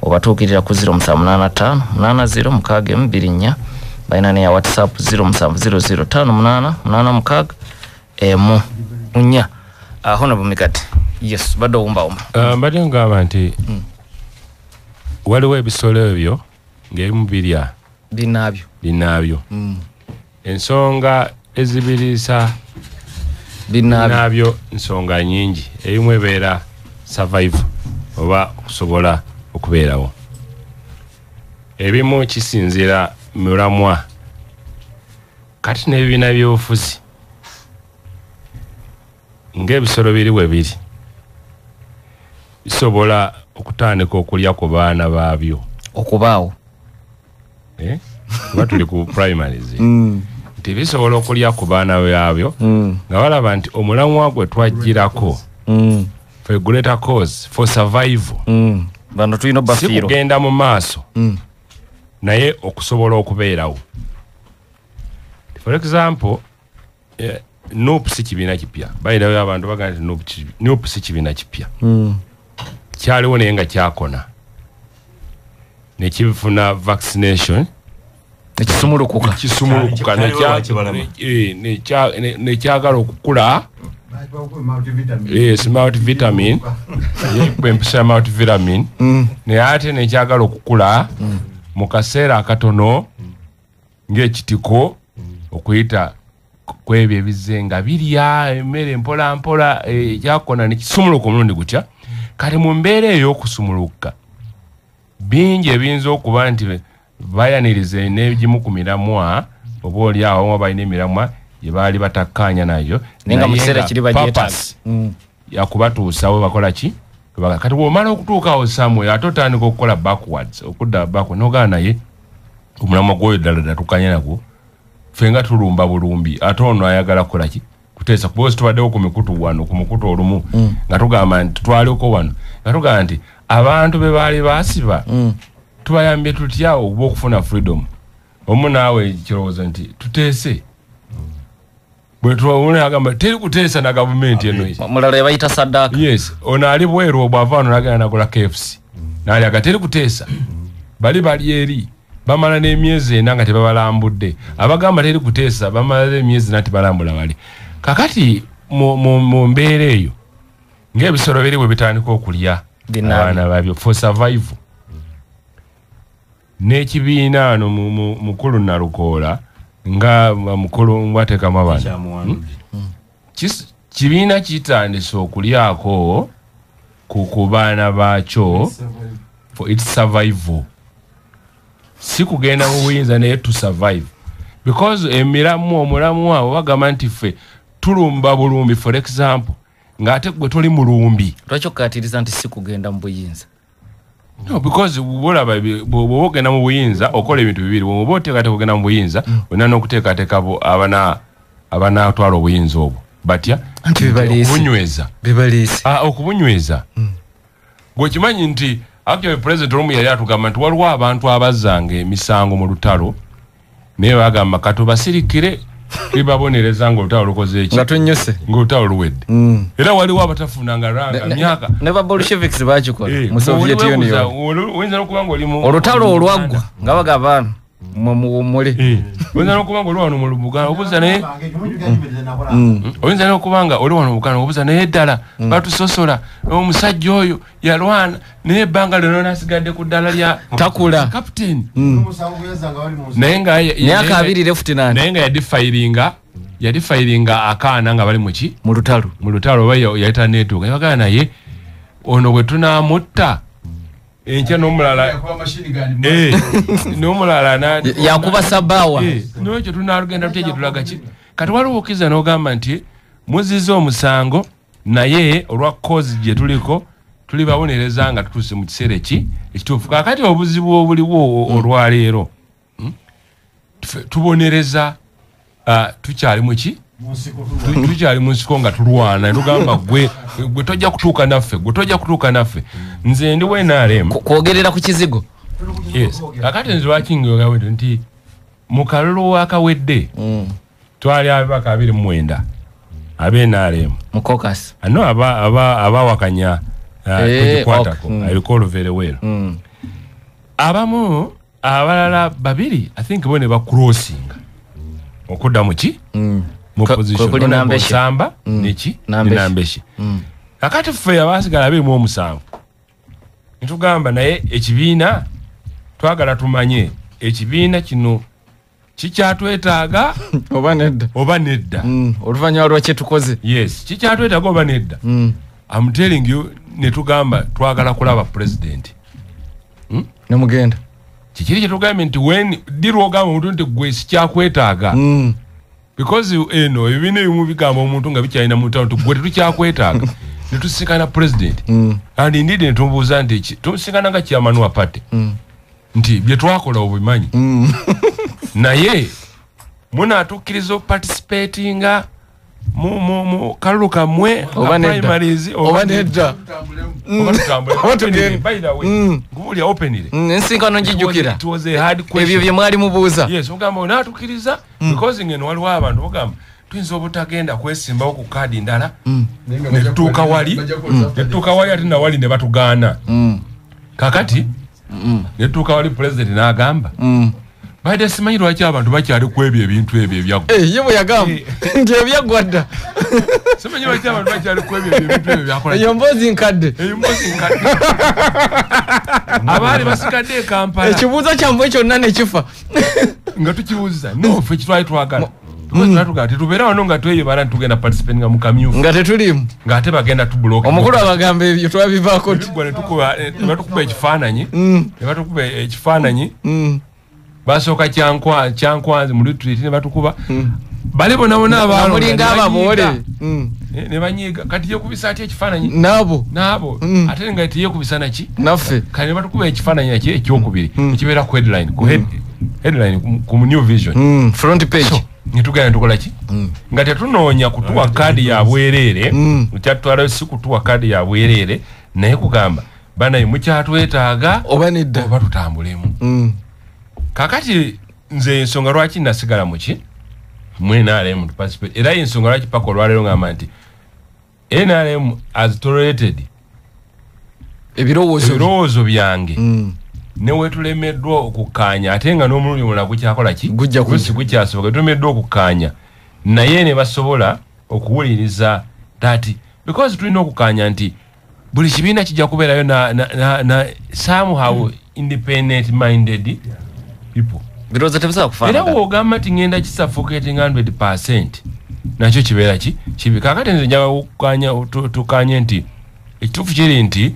obatuukirira ku 0785 80 bayina ne ya WhatsApp 07005886 munya ahona bumikati yes bado umba mbadde ngamba nti waliwo ebisolo ebyo ng'ebimu birya binaabyo ensonga ezibiriisa binaabyo nsonga nyingi ebimu ebeera survive oba okusobola okubeerawo ebimu kisinziira mulamwa kati n'ebibiina by'obufuzi ng'ebisolo biri we biri bisobola okutandika okulya ku baana baabyo okubaawo kuba tuli ku primaries nti bisobola okulya ku baana baabyo nga balaba nti omulamwa gwe twajjirako for a greater cause for survival bano tulina bafiiro si kugenda mu maaso naye okusobola okubeerawo for example Noop si kibiina kipya bayirayo abantu bagamba nti Noop si kibiina kipya kyaliwo naye nga kyakona nekifuna vaccination nekisumulukuka nekyagala okukula smart vitamin empisa multivitamin naye ate nekyagala okukula mu kaseera akatono ng'ekitiko okuyita kwebyo ebize nga birya emmere mpola mpola kyakona nekisumuluka omulundi gutya kati mu mbeera ey'okusumuluka bingi ebiyinza okuba nti bayanirize n'egimu ku miramwa oba oli awo balina emiramwa gye baali batakkaanya nayo nenga mu kiseera kiri bagyetaaga yakubatuusawo bakola ki kati bw'omala okutuukawo samwe ate otandika okukola backwards okudda backward n'ogaa naye omulamwa gwoyo ddala tukanya nagwo ffe nga tulumba bulumbi ate ono ayagala kukola ki kuteesa kubozi tubaddewo ku mikutu wano ku mukutu olumu nga tugamba nti twaleko wano nga tugamba nti abantu be baali baasiba tubayambye tutya okuba okufuna freedom omu naawe kirowoozo nti tuteese bwetwa agamba teri kuteesa na gavumenti eno mulala yabayita sadaka yes ono ali bweru obwavaano nagenda nakola KFC nali agateri kuteesa bali eri bamala n'emyezi ena nga tebabalambudde abagamba teri kuteesa bamala emyezi nati balambula bali kakati mu mbeera eyo ng'ebisolo biri bwe bitandika okulya abaana babyo for survival n'ekibiina ano mukulu Nalukoola nga mukulu mwateekamu abaana kibiina kitandise okulyako ku baana baakyo for its survival si kugenda mu buyinza naye to survive because omulamu wabo bagamba nti ffe tulumba bulumbi for example ng'ate gwe toli mulumbi lwaki okukatiriza nti si kugenda mu buyinza no because bwolaba bwogenda mu buyinza okola ebintu bibiri bwoba oteekateeka kugenda mu buyinza olina n'okuteekateeka abanaatwala obuyinza obwo batya okubunyweza gwekimanyi nti actually president olumu yali atugamba nti waliwo abantu abazzanga emisango mu lutalo naye bagamba katubasirikire libabonereza ng'olutalo lukoze eki ng'olutalo luwedde era waliwo abatafunanga ranga myaka ne babolsheviks bakikola mu Soviet Union oyinza n'okuba ng'olimu olutalo olwaggwa nga bagamba muwummule oyinza n'okuba ng'oli wano mu Buganda obuuza naye oyinza n'okuba nga oli wano mu Buganda obuuza naye ddala batusosola omusajja oyo yalwana naye ebbanga lino n'asigadde ku ddala lya takula kapiteeni naye akabiri lefutinanti naye nga yadifayiringa akaana nga bali muki mu lutalo oba yayita neetuuka yabagana naye ono bwe tunaamutta enkya n'omulala yakuba sabawa n'ekyo tunaalugenda tutya gye tulaga ki kati waliwo okkiza n'ogamba nti muzize omusango naye olwa kozi gye tuliko tuli babonereza nga tutuuse mu kiseera ekituufu kaakati obuzibu obuliwo olwaleero tubonereza tukyali muki tukyali mu nsiko nga tulwana tugamba gwe tojja kutuuka naffe nze ndi NRM kwogerera ku kizigo yes kakati nze lwakingawedo nti mu kalulu akawedde twali ababaka 29 NRM mu caucus ano abawakanya kugikwatako I recall very well abamu abalala babiri I think bone bakrossing okudda muki mu position Samba neki Nambeshi kakati ffe abasigala 27 nitugamba naye ekibiina twagala tumanye ekibiina kino kikyatwetaaga oba nedda oluvannyuma lwaki tukoze yes kikyatwetaaga oba nedda I'm telling you netugamba twagala kulaba president nemugenda kikiri kyetugambye nti diri ogamba omuntu nti gwe sikyakwetaaga because ebibiina ebimu bigamba omuntu nga bikyalina mu ntalo nti gwe tetukyakwetaaga netusinkana president and indeed netumbuuza nti tumusinkana nga chairman wa party nti bye twakola obumanyi naye munaatukkiriza oparticipatinga mu kalulu kammwe primaries oba nedda by the way ngubulya openire ensinkano njijjukira ebyo bye mwali mubuuza yes ogamba onaatukkiriza because ngeno waliwo abantu ogamba tuyinza obutagenda kwesimbawo ku kaadi ndala netutuuka wali ate nawali ne batugaana kakati netutuuka wali president n'agamba baada simanyi lwaki abantu bakyali ku ebyo ebintu ebyo ebyaggwa ye bwe yagamba nti ebyaggwa dda simanyi lwaki abantu bakyali ku ebyo ebintu ebyo byakola eyo mboozi nkadde abaali basigadde e Kampala ekibuuzo kyammwe kyonna ne kifa nga tukibuuza noffe kitwali twagala tetubeera wano nga tweyebala ntitugenda participate nga mukamyufu nga tetulimu ng'ate bagenda tubuloka omukulu abagamba ebyo twabivaako nebatukuba ekifaananyi basooka kyankwanzi mu lituliti ne batukuba bale bonabona abamulinga ababoole ne banyiiga kati yekubisa atya ekifaananyi naabo ate nga teyekubisa naki naffe kati ne batukuba ekifaananyi naki ekyokubiri ekibeera ku headline ku New Vision front page netugenda tukola ki nga tetunoonya kutuwa kaadi ya bwereere kyatutwalayo si kutuwa kaadi ya bwereere naye kugamba banaye mukyatwetaaga oba nedda oba tutambulemu kakati nze ensonga lwaki nasigala muki NRM to participate era ensonga lwaki paka olwaleero ngamba nti NRM has tolerated ebirowoozo byange ne wetulemeddwa okukaanya ate nga n'omulundi mulala gukyakola ki gukyasoboka tulemeddwa okukaanya naye ne basobola okuwuliriza that because tulina okukaanya nti buli kibiina kijja kubeerayo na somehow independent minded people birowoozo tebisobola kufaanana era wogamba nti ngenda kisuffocating 100% nakyo kibeera kibi kakati nze njagala okukaanya tukanye nti ekituufu kiri nti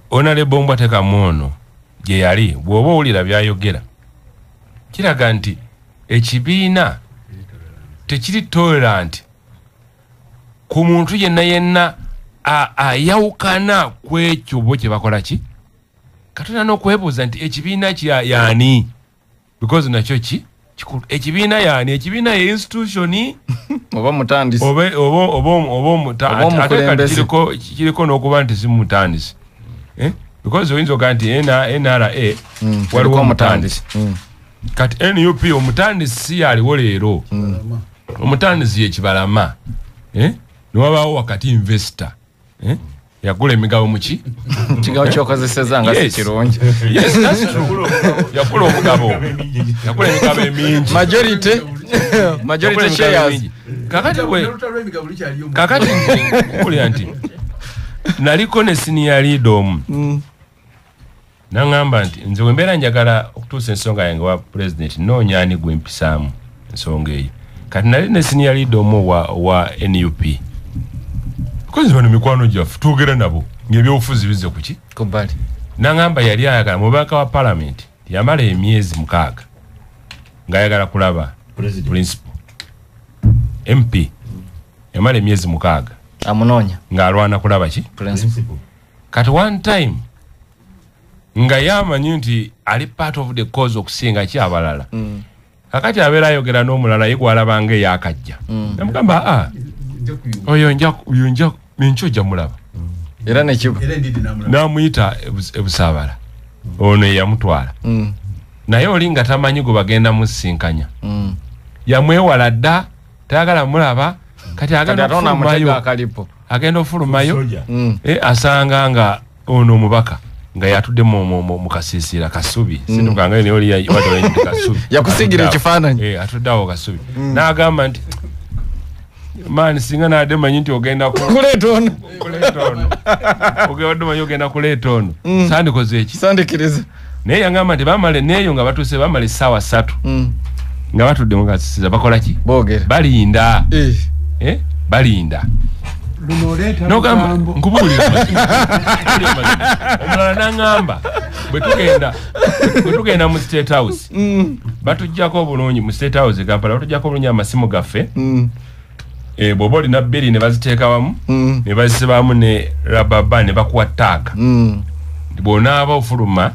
Honorable Mbwate Kamono gye yali bw'oba owulira byayogera kiraga nti ekibiina tekiri tolerant ku muntu yenna ayawukana ku ekyo bo kye bakola ki katuna n'okwebuuza nti ekibiina yaani because nakyo kikulu ekibiina yaani ekibiina ye institution oba mutandisi ate kiriko n'okuba nti si mutandisi because oyinza ogaa nti NRA waliwo omutandisi kati NUP omutandisi si yaliwo leero omutandisi yekibalama niwabaawo wakati investor yagula emigabo muki kigawo kyokozeseza nga si kirungi yes that's true yagula omugabo yagula emigabo emingi majority shares kakati kulya nti naliko ne senior leader omu nangamba nti nze wembeera njagala okutuusa ensonga yange wa president noonyaani gwempisaamu ensonga eyo kati nali ne senior leader omu wa NUP kozi bano mikwano gyaffe twogera nabo ng'ebyobufuzi bizze kuki kubbali nangamba yali ayagala mubaka wa parliament yamala emyezi 6 ng'ayagala kulaba principal MP yamala emyezi 6 amunoonya ng'alwana kulaba ki principal kati one time nga yamanyi nti ali part of the cause okusinga ki abalala kakati abeera ayogera n'omulala ye gwalabanga eyakajja namugamba oyo nja nenkyo mulaba era nekiba n'amuyita ebusaabala ono eyamutwala naye oli nga tamanyi gwe bagenda musinkanya yamwewala dda tayagala mulaba kati agenda ofulumayo asanga nga ono omubaka nga yatudde mu kasiisira kasubi situkanga neoli kasubi yakusigira ekifaananyi atudde awo kasubi n'agamba nti maani singa naadde manyi nti ogenda kuleeta ono ogenda manyi ogenda kuleeta ono sandikoze eki sandikiriza naye yangamba nti bamale neeyo nga batuuse bamala essaawa 3 nga batudde mu kasiisira bakola ki boogera balinda balinda nogamba nkubuulira omulala nangamba bwe tugenda mu State House batujjako obulungi mu State House Kampala batujjako obulungi amasimu gaffe bw'oba olina bbiri ne baziteeka wamu ne bazisibamu ne rababa ne bakuwa ttaaga bw'onaaba ofuluma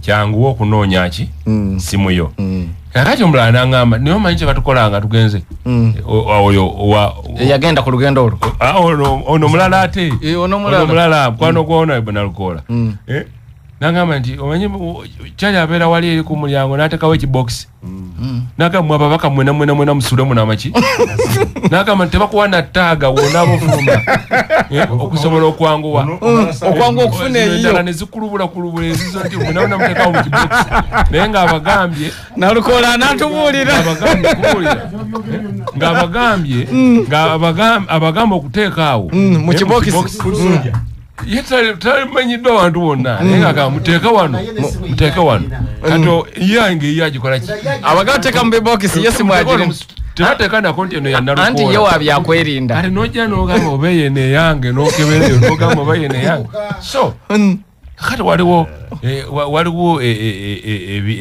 kyanguwa okunoonya ki simu yo kakati omulala nangamba niyo manyi kye batukolanga tugenze oyo yagenda ku lugendo olwo ono mulala ate ono mulala mukwano gwona bwenalukoola nangamba nti omanyi kyali abeera wali eri ku mulyango n'ateekawo ekibokisi nagamba ababaka mwena musulemu n'amaki nagamba nti tebakuwa na ttaaga wonaaba ofuluma okusobola okwanguwa okufuna eyiyo ne zikulubula ezizo nti mwenawona muteekawo mu kibokisi naye ng'abagambye nalukoola n'atubuulira ng'abagamba okuteekaawo mu kibokisi ye talimanyiddwa abantu bonna naye nga muteeke wano kato yange yagikola ki abagateeka mu bibokisi ye simwagire tebateeka nako nti eno yanalukoola anti ye wabyakwerinda ate nojja n'ogamba oba yeno eyange n'okebereyo n'ogamba oba yeno eyange so kati waliwo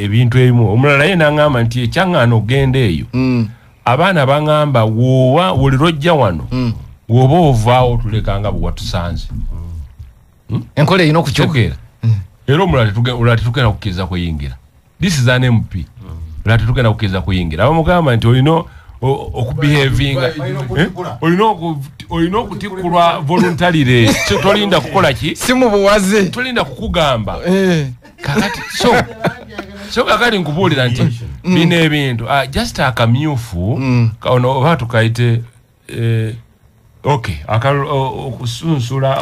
ebintu ebimu omulala ye n'aŋŋamba nti ekyaŋŋaana okgenda eyo abaana baŋŋamba buli lwojja wano woba ovaawo tulekanga bwe watusanze enkola erina okukyukira era omulala tetugenda kukkiriza kuyingira this is an MP olala tetugenda kukkiriza kuyingira abamugamba nti olina okubehavinga olina okutikkulwa voluntarire tolinda kukola ki si mu buwaze tolinda kukugamba kakati so kakati nkubuulira nti bino ebintu just akamyufu kaono oba tukaite okay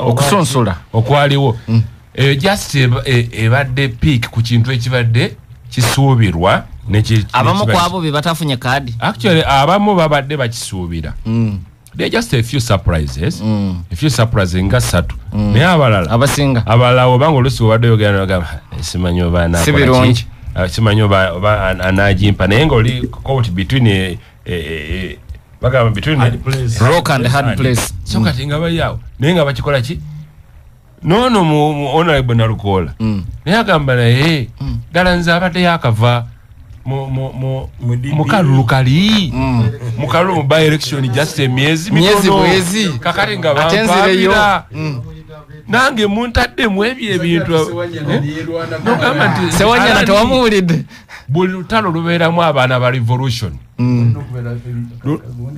okusunsula okwaliwo just ebadde peak ku kintu ekibadde kisuubirwa abamu kwabo bebatafunye kadi actually abamu babadde bakisuubira they just a few surprises nga 3 naye abalala obanga olusi obadde oyogera nogamba simanyi oba sibirungi simanyi oba anagimpa naye ngaoli caught between rock and hard place so kati nga bayawo naye nga bakikola ki nono mu honorable Nalukola naye agamba naye ddala nze abadde yakava mu kalulu kali mu kalulu mu by election just emyezi bwezi kakati nga bampabira nange muntaddemu ebyo ebintu Sewanyana tewamuwulidde buli lutalo lubeeramu abaana ba revolution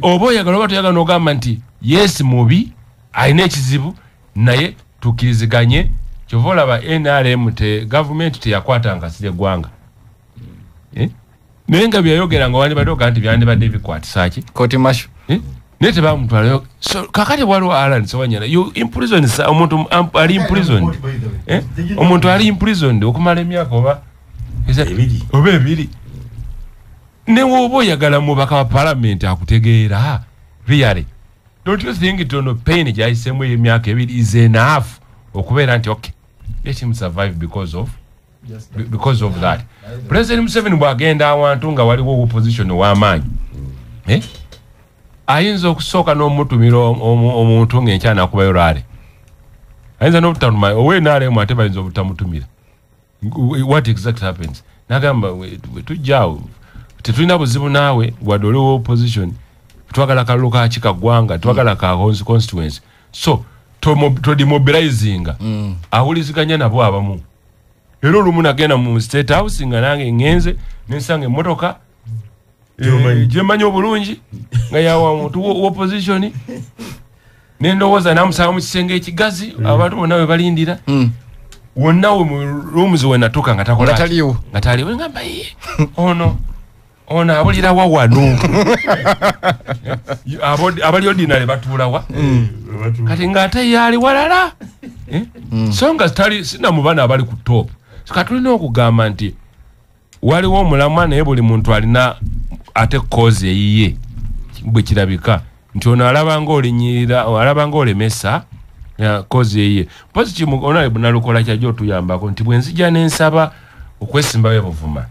oba oyagala oba toyagala n'ogamba nti yes mubi alina ekizibu naye tukkiriziganye kyova olaba NRM gavumenti teyakwatanga sire eggwanga naye nga byayogera nga wandibadde ogaa nti byandibadde bikwatisa ki koti masho naye tebamutwalayo kakati waliwo Alan Sewanyana omuntu ali imprisoned omuntu ali imprisoned okumala emyaka oba ebiri newoba oyagala mubaka wa parliament akutegeera really don't you think tono pain gyayisemu emyaka ebiri is enough okubeera nti okay let him survive because of that President Museveni bwagenda awantu nga waliwo opposition w'amaanyi ayinza okusooka n'omutumira omuntu ng'enkyana akubayo lwale ayinza n'obutamuma owenaalemu ate bayinza obutamutumira what exactly happens nagamba tujjaawo tetulina buzibu naawe wadde oliwo opposition twagala kalulu ka kikaggwanga twagala ka constituency so todemobilizinga awuliziganya nabo abamu era olumu nagenda mu state house nga nange ngenze nensanga emmotoka gyemanyi obulungi nga yawa muntu opposition nendowooza namusanga mu kisenge ekigazi abantu bonna we balindira wonna we mu rooms we natuuka nga takola nga taliwo ngamba ye ono abulira wa wano abali ordinary batuulawa kati ng'ate yali walala so nga sina mu bana abali ku top katulina okugamba nti waliwo omulamwa naye buli muntu alina ate kozi eyiye bwe kirabika nti ono alaba ng'olemesa kozi eyiye positive Honorable Nalukola kyajja otuyambako nti bwe nzija n'ensaba okwesimbawo ebuvuma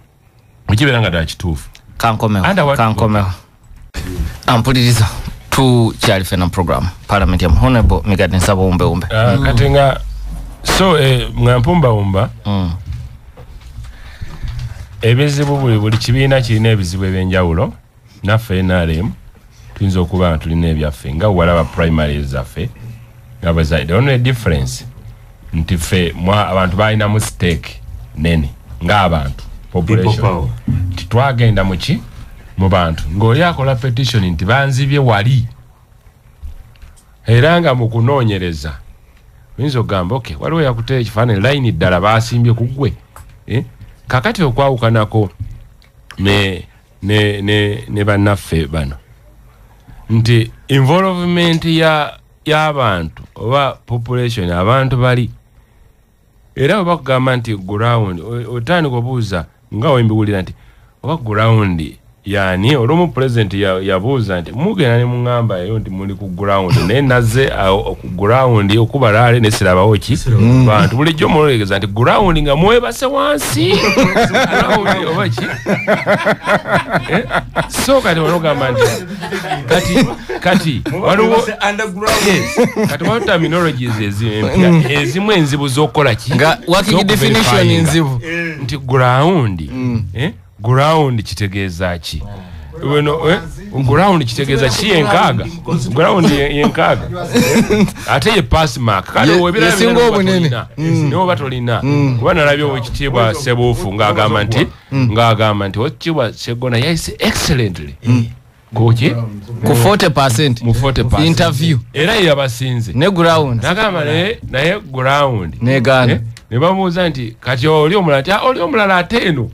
ekibeera nga ddala kituufu kankomewo ampuliriza tukyali fena program parliament ya Honorable Migadde Nsaba Umbe kati nga so nga mpumbawumba ebizibu buli kibiina kirina ebizibu ebyenjawulo naffe NRM tuyinza okuba tulina ebyaffe nga walaba primaries zaffe nga the only difference nti ffe abantu balinamu stake nene ng'abantu population titwagenda muki mu bantu ng'oli akola petition nti banzibye wali era nga mu kunoonyereza oyinza okugamba okay waliwo yakuteera ekifaananyi layini ddala baasimbye ku ggwe kakati okwawukanako ne bannaffe bano nti involvement y'abantu oba population abantu bali era oba kugamba nti ground otandika obuuza nga wembiwulira nti oba ground yani olumu president yabuuza nti mugenda ne muŋŋamba eyo nti muli ku ground naye nazze ku ground okubalaale nesirabawo ki bantu bulijjo mulolekeza nti ground nga mwebase wansi oba ki so kati walogamba nti kati waliwo kati waliwo terminologies ezimu enzibu z'okukola ki nga working definition enzibu nti ground kitegeeza ki ground kitegeeza ki yenkaaga ground yenkaaga ate ye pass mark kale yesinga obunene niwo batolina kuba nalabye owekitiibwa Sebuufu ng'agamba nti owekitiibwa Segona yayise excellently kuki ku 40% mu 40% interview era yabasinze ne ground nagamba naye ground negana ne bamuuza nti kati oli omulala ate eno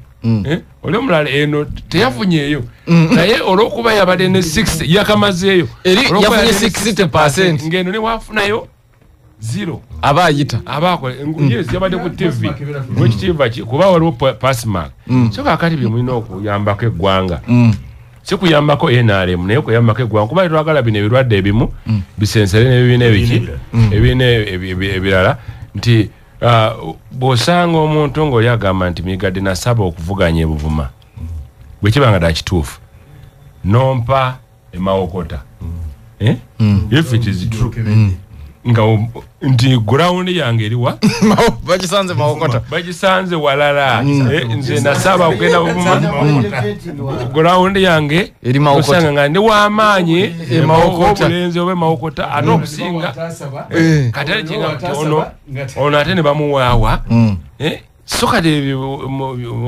oli omulala eno teyafunyeeyo naye olw'okuba yabadde ne 60 yakamazeeyo yafunye 60% ng'eno ne waafunayo 0 aba ayita abakola yes yabadde ku TV wekitiibwa kuba waliwo passmark so kaakati bye mulina okuyambako eggwanga si kuyambako NRM naye kuyambako eggwanga kuba twagala bino ebirwadde ebimu bisensere n'ebibiina ebibiina ebirala nti bw'osanga omuntu ng'oli agamba nti migadde nasaba okuvuganya ebuvuma bwe kibanga ddala kituufu nompa emawokota if it is true nga nti ground yange eriwa bagisanze mawokota bagisanze walala nze nasaba okugenda buvuma ground yange eri mawokota osanga nga ndi w'amaanyi emawokota obulenzi oba emawokota ate okusinga katale kinga ono ate ne bamuwaawa so kati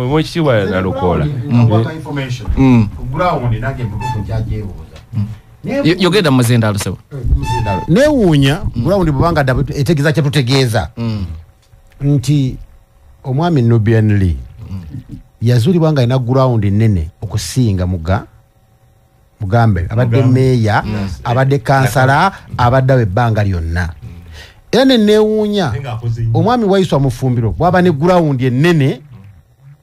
mwekitiibwa nalukoola yogenda muzenda alusebo newuunya ground bubanga etegeeza kyetutegeeza nti omwami Nubian Lee yazuulibwa nga alina ground nene okusinga mugambe abadde meeya abadde kansala abadde awo ebbanga lyonna era nenewuunya omwami Waiswa Mufumbiro bwaba ne ground enene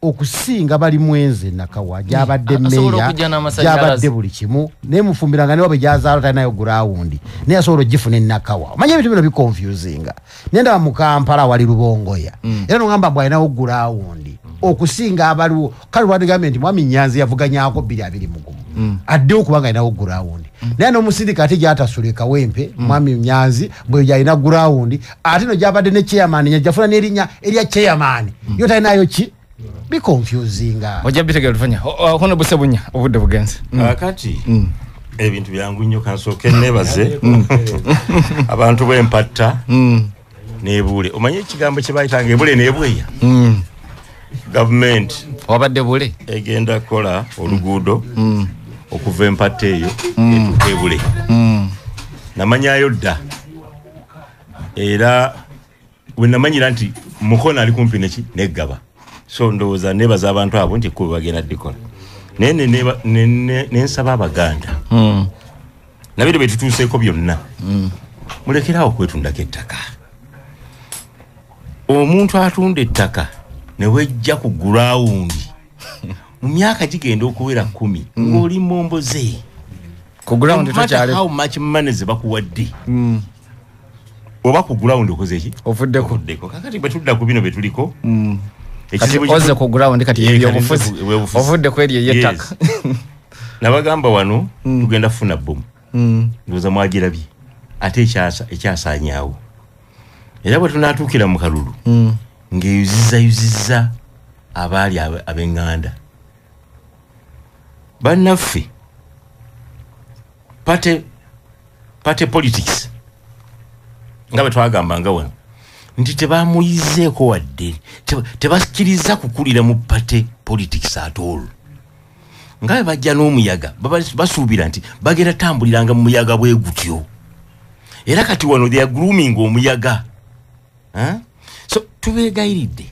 okusinga bali mwenze nakawa gyabadde meeya gyabadde buli kimu naye Mufumbiranga ne wabe gyazaala talinayo ground naye asobola ogifuna enakawa omanye ebintu bino biconfusinga nendaba mu Kampala wali Lubongoya era nogamba bwe alinawo ground okusinga abaliwo kale lwadi gavumenti mwami Nyanzi yavuganyako 220 addewo kubanga alinawo ground naye n'omusindika ate gyatasulwe Kawempe mwami Nyanzi bwe yalina ground ate no gyabadde ne chairman nyajafuna n'erinnya erya chairman yo talinayo ki be confusing oja bitegera tufanya hono busebunya obudde bugenze akati ebintu byangu nnyo kansooke nebaze abantu b'empatta n'ebule omanye ekigambo kye bayitanga ebule n'ebweya government wabadde bule egenda kola oluguudo okuva empatta eyo etuuka ebule namanyayo dda era we namanyira nti Mukono ali kumpi neki neggaba so ndowooza nebaza abantu abo nti kuba bagenda dikola nensaba Abaganda nabiro betutuuseeko byonna mulekerawo kwetundako ettaka omuntu atunda ettaka ne wejja ku ground mu myaka gigenda okuwera 10 ng'oli momboze ku ground tokyali how much money ze bakuwadde oba ku ground okoze eki ovuddeko kakati betudda ku bino betuliko kati oze ku ground kati ebyobufuzi ovudde ku eriyo yettaka nabagamba wano tugenda kufuna bomu ndowooza mwagirabye ate ekyasaanyaawo era bwe tunaatuukira mu kalulu ng'eyuzizza abaali ab'eŋŋanda bannaffe party politics nga bwe twagambanga wano nti tebamuyizeeko wadde tebasikiriza kukulira mu party politics at all nga bwe bajja n'omuyaga basuubira nti bagenda tambuliranga mu muyaga bwe gutyo era kati wano they are grooming omuyaga so tubeegayiridde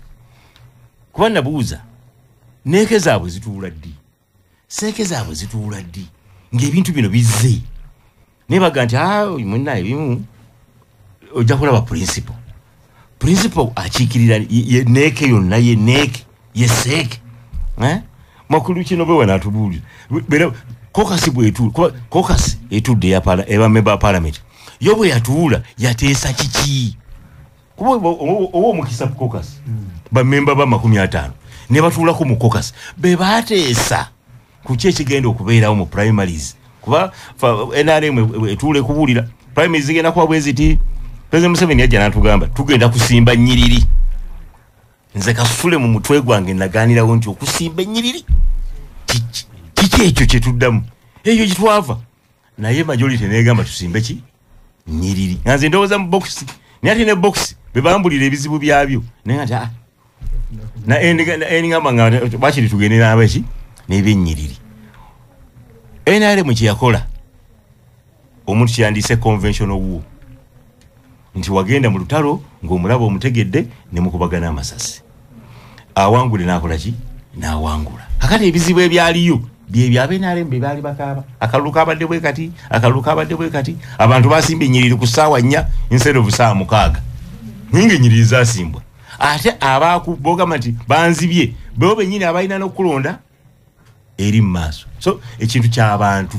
kuba nabuuza neeke zaabwe zituula ddi seeke zaabwe zituula ddi ng'ebintu bino bizze naye baga nti munnaye bimu ojja kulaba principal akiikirira ye neeke yonna ye neeke ye seeke makulu kino bwe wanaatubuulira kokasi bwetuula kokasi etudde eba member of parliament yo bwe yatuula yateesa kiki kuba oba omukisa kokasi bamemba ba 50 ne batuulako mu kokasi be baateesa kuki ekigenda okubeerawo mu primaries kuba NRM etuule kubuulira primaries zigenda kuba bwe ziti President Museveni yajja n'atugamba tugenda kusimba nnyiriri nze kasule mu mutwe gwange nagaanirawo nti okusimba ennyiriri kiki ekyo kye tuddamu eyo gitwava naye majority neegamba tusimbe ki nnyiriri nga nze ndowooza mu box naye ate ne box be bambulira ebizibu byabyo naye nti eningamba nga bakiri tugende n'abaki n'ebyennyiriri NRM kye yakola omuntu kyeyandiise conventional war nti wagenda mu lutalo ng'omulaba omutegedde ne mukubagana amasasi awangule n'akola ki n'awangula kakati ebizibu ebyaliyo byebyo abenarembe bali bakaba akaluka abadde bwe kati abantu basimba enyiriri ku ssaawa 4 instead of ssaawa 6 ninga enyiriri zasimbwa ate abakuboga nti banzibye bo benyini abalina n'okulonda eri maaso so ekintu ky'abantu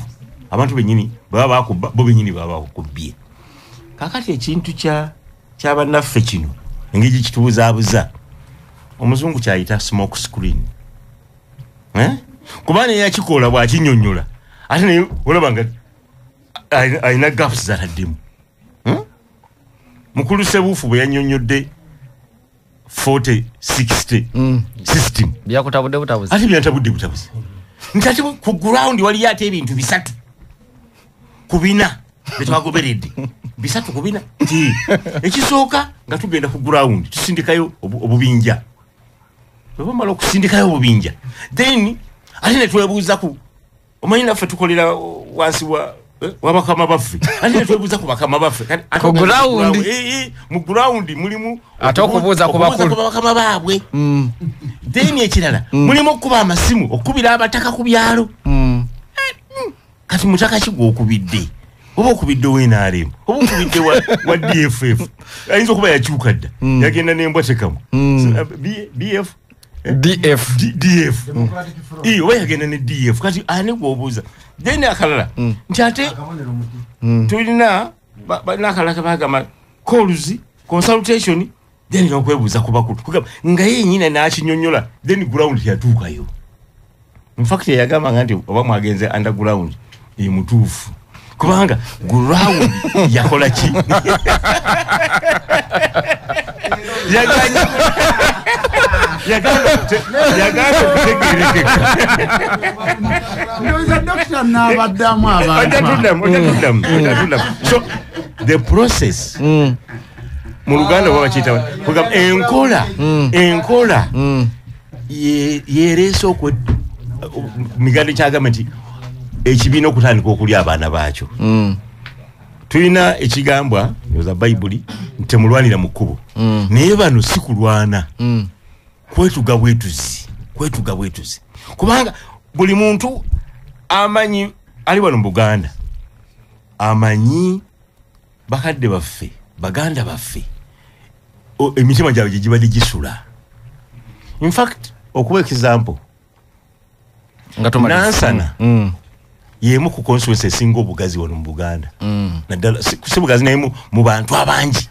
abantu benyini baba bakuba bo benyini baba bakubye kakati ekintu ky'abannaffe kino engeri kitubuzabuza omuzungu kyayita smoke screen kubana yakikola bwakinyonyola ate ne olabanga ayina gaps zataddemu mukulu Sebufu bwe yanyonyodde 40-60 system byakutabudde butabuzi ate byantabudde butabuzi ntati ku ground wali ate ebintu bisatu kubina betwagoberedde bisatu kubina ti ekisooka nga tugenda ku ground tusindikayo obubinja bwemala okusindikayo obubinja then ate ne twebuuza ku omanyi naffe tukolera wansi wabakama baffe ate ne twebuuza ku bakama baffe ku ground mu ground mulimu ate okubuuza ku bakulu bakama baabwe then ekirala mulimu okuba amasimu okubira abataka ku byalo kati mutaka kigwa okubidde oba okubidde w'NRM oba okubidde wa DFF ayinza okuba yakyuka dda yagenda n'embwa tekamu DF oba yagenda ne DF kati ani gwobuuza then akalala nti ate tulina n'akalala kabagamba calls consultation then n'okwebuuza ku bakulu nga yennyina n'akinyonnyola then ground yatuukayo in fact yagambanga nti oba mwagenze underground mutuufu kubanga ground yakola ki yaganda so the process mu Luganda wabakiyita enkola yereese migande kyagamba nti ekibiina okutandika okulya abaana baakyo tulina ekigambwa nyoza bayibuli ntemulwanira mu kkubo naye bano si kulwana kwetuga bwetuzi kubanga buli muntu amanyi ali wano mu Buganda amanyi bakadde baffe baganda baffe emitima gyabwe gye gibadde gisula in fact okuba example Nansana yemu ku constituency esinga obugazi wano mu Buganda naddala si bugazi naye mu bantu abangi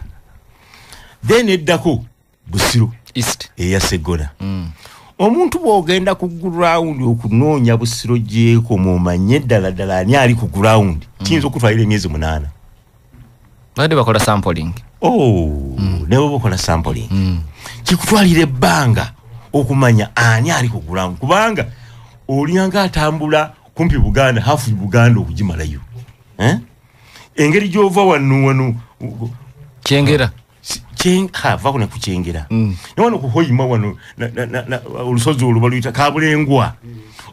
then eddako Busiro East eya Segona omuntu bw'ogenda ku ground okunoonya Busiro gyeko mumanye ddala ani ali ku ground kiyinza okutwalira emyezi 8 bade bakola sampling newe bakola sampling kikutwalira ebbanga okumanya ani ali ku ground kubanga oliyanga atambula kumpi Buganda hafu Buganda okugimalayo engeri gyova wano kyengera hava kuna kukyengera wano kuhoyima wano olusozi olubaluyita Kabulengwa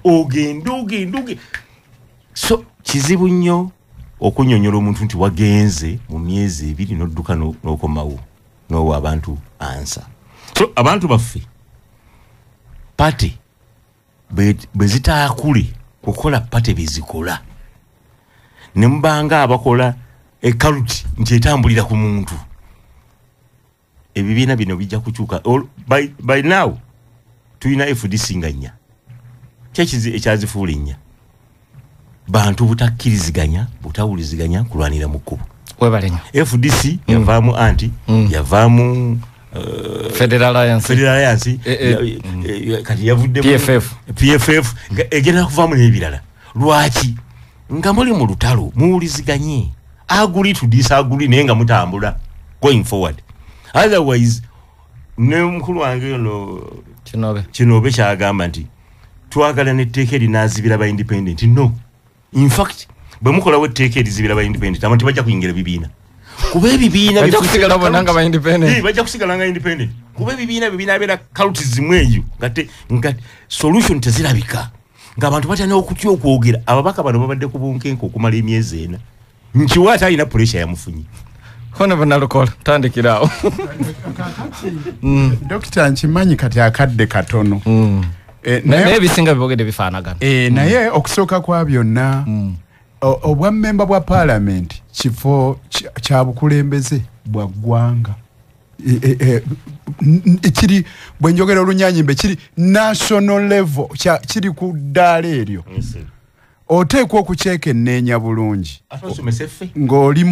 ogende so kizibu nnyo okunyonyola omuntu nti wagenze mu myezi 2 n'odduka n'okomawo n'owa abantu ansa so abantu baffe pate bezitaakule kukola pate bezikola nembanga abakola ekaluti nti etambulira ku muntu ebibiina bino bijja kukyuka by now tuyina FDC nganya kyekizi ekyazifuula ennya bantu butakkiriziganya butawuliziganya kulwanira mu kkubo webalenya FDC yavaamu anti yavaamu Federal Alliance kati yavudde PFF egenda kuvaamu n'ebirala lwaki nga muli mu lutalo muwuliziganye agree to disagree naye nga mutambula going forward otherwise ne mukulu wange ono Kinobe kyagamba nti twagala n'etteeka erinaazibira ba independent no in fact bwe mukolawo etteeka erizibira ba independent abantu bajja kuyingira bibiina kuba ebibiina bajja kusigala bonanga ba independent bajja kusigala nga independent kuba ebibiina abeera cultism eyo nga solution tezirabika ng'abantu batya okutya okwogera ababaka bano babadde ku bunkenke okumala emyezi 4 nkiwaata alina pressure yamufunye Hone banalukola tandikirawo Dokita nkimanyi kati akadde katono naye bisinga bibogedde bifaanagana naye okusooka kwa byonna obwa memba bwa parliament kifo kya bukulembeze bwa ggwanga kiri bwenjogera olunyanyimbe kiri national level kiri ku ddaala eryo oteekwa okuceekenneenya bulungi ng'oli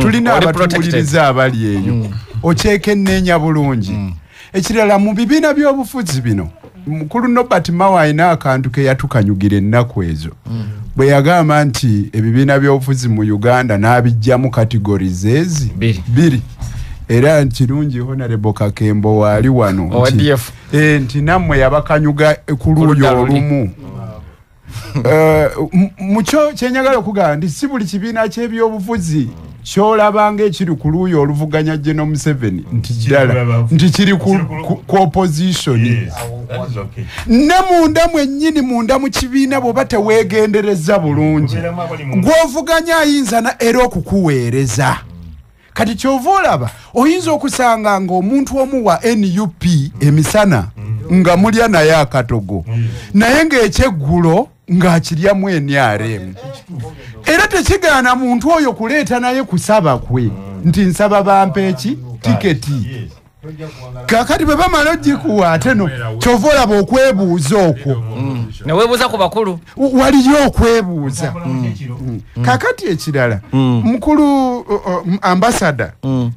tulina abatuwuliriza abali eyo oceekenneenya bulungi ekirala mu bibiina by'obufuzi bino mukulu Nobert Mao ayina akantu ke yatukanyugira ennaku ezo bwe yagamba nti ebibiina by'obufuzi mu Uganda n'abijjamu categories ezi biri era kirungi Honorable Kakembo wali wano nti nammwe yabakanyuga ku luuyo olumu mukyo kyenyagala okugamba nti si buli kibiina ky'ebyobufuzi kyolabanga ekiri ku luuyo oluvuganya General Museveni nti ddala nti kiri ku opposition ne munda mwennyini munda mu kibiina bw'oba teweegendereza bulungi gw'ovuganya ayinza era okukuweereza kati kyova olaba oyinza okusanga ng'omuntu omu wa NUP emisana nga mulya naye akatogo naye ng'ekyeggulo ng'akiryamu NRM era tekigaana muntu oyo kuleeta naye kusaba kwe nti nsaba bampe eki tiketi kakati bwe bamala ogikuwa ate no kyova olaba okwebuuza okwo neweebuuza ku bakulu waliyo okwebuuza kakati ekirala mukulu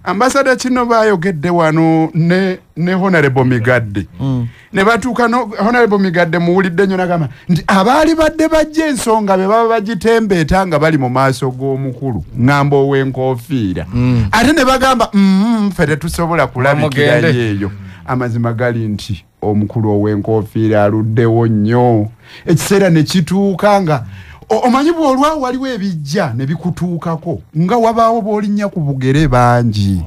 ambasada kino bayogedde wano ne Honorable Migadde ne batuuka Honorable Migadde muwulidde nnyo nagamba nti abaali badde bajja ensonga be baba bagitembeeta nga bali mu maaso g'omukulu ŋŋamba ow'enkofiira ate ne bagamba ffe tetusobola kulabikirayo eyo amazima gali nti omukulu ow'enkofiira aluddewo nnyo ekiseera ne kituuka nga omanyi bw'olwawo waliwo ebijja ne bikutuukako nga wabaawo b'olinnya ku bugere bangi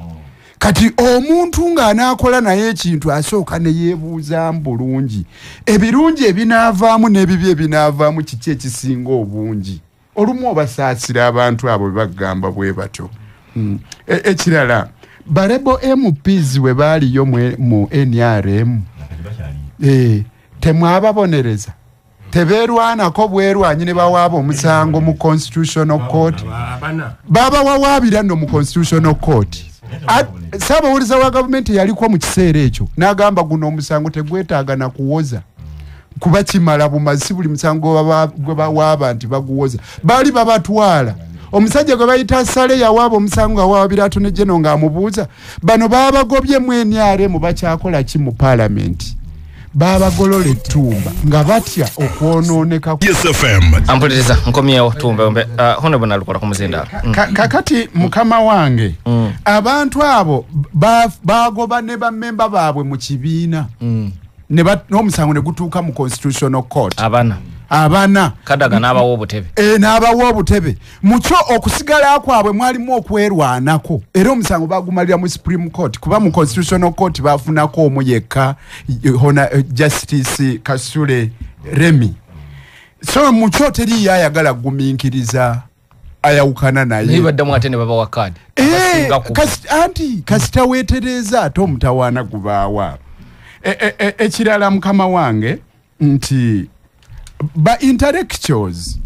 kati omuntu ng'anaakola naye ekintu asooka ne yeebuuzamu bulungi ebirungi ebinaavaamu n'ebibi ebinaavaamu kiki ekisinga obungi olumu obasaasira abantu abo bagamba bwe batyo ekirala barebo MPs we baaliyo mu NRM temwababonereza tebeerwanako bwerwanyi ne bawaaba omusango mu Constitutional Court baba wawaabira nno mu Constitutional Court Sababuliza wa gavumenti yaliko mu kiseera ekyo n'agamba guno omusango tegwetaaga na kuwoza kuba kimala bumazi buli musango gwe bawaaba nti baguwoza bali babatwala omusajja gwe bayita Sale yawaaba omusango awaabira Attorney General ng'amubuuza bano babagobye mu NRM bakyakola ki mu parliament babagolola ettumba nga batya okwonooneka ampuliriza nkomyewo tumbe hono bona lukola ku muzinda kakati mukama wange abantu abo bagoba ne bammemba baabwe mu kibiina ne n'omusango ne gutuuka mu Constitutional Court abana kadaga n'abawo obutebe n'abawo obutebe mukyo okusigala kwabwe mwalimu okwerwanako era omusango bagumalira mu Supreme Court kuba mu Constitutional Court bafunako omu yekka Justice Kasule Remi so mukyo teri yayagala guminkiriza ayawukana naye nibaddamu ate ne baba wa kadi kasita weetereza ate omutawaana gubaawa ekirala mukama wange nti ba intellectuals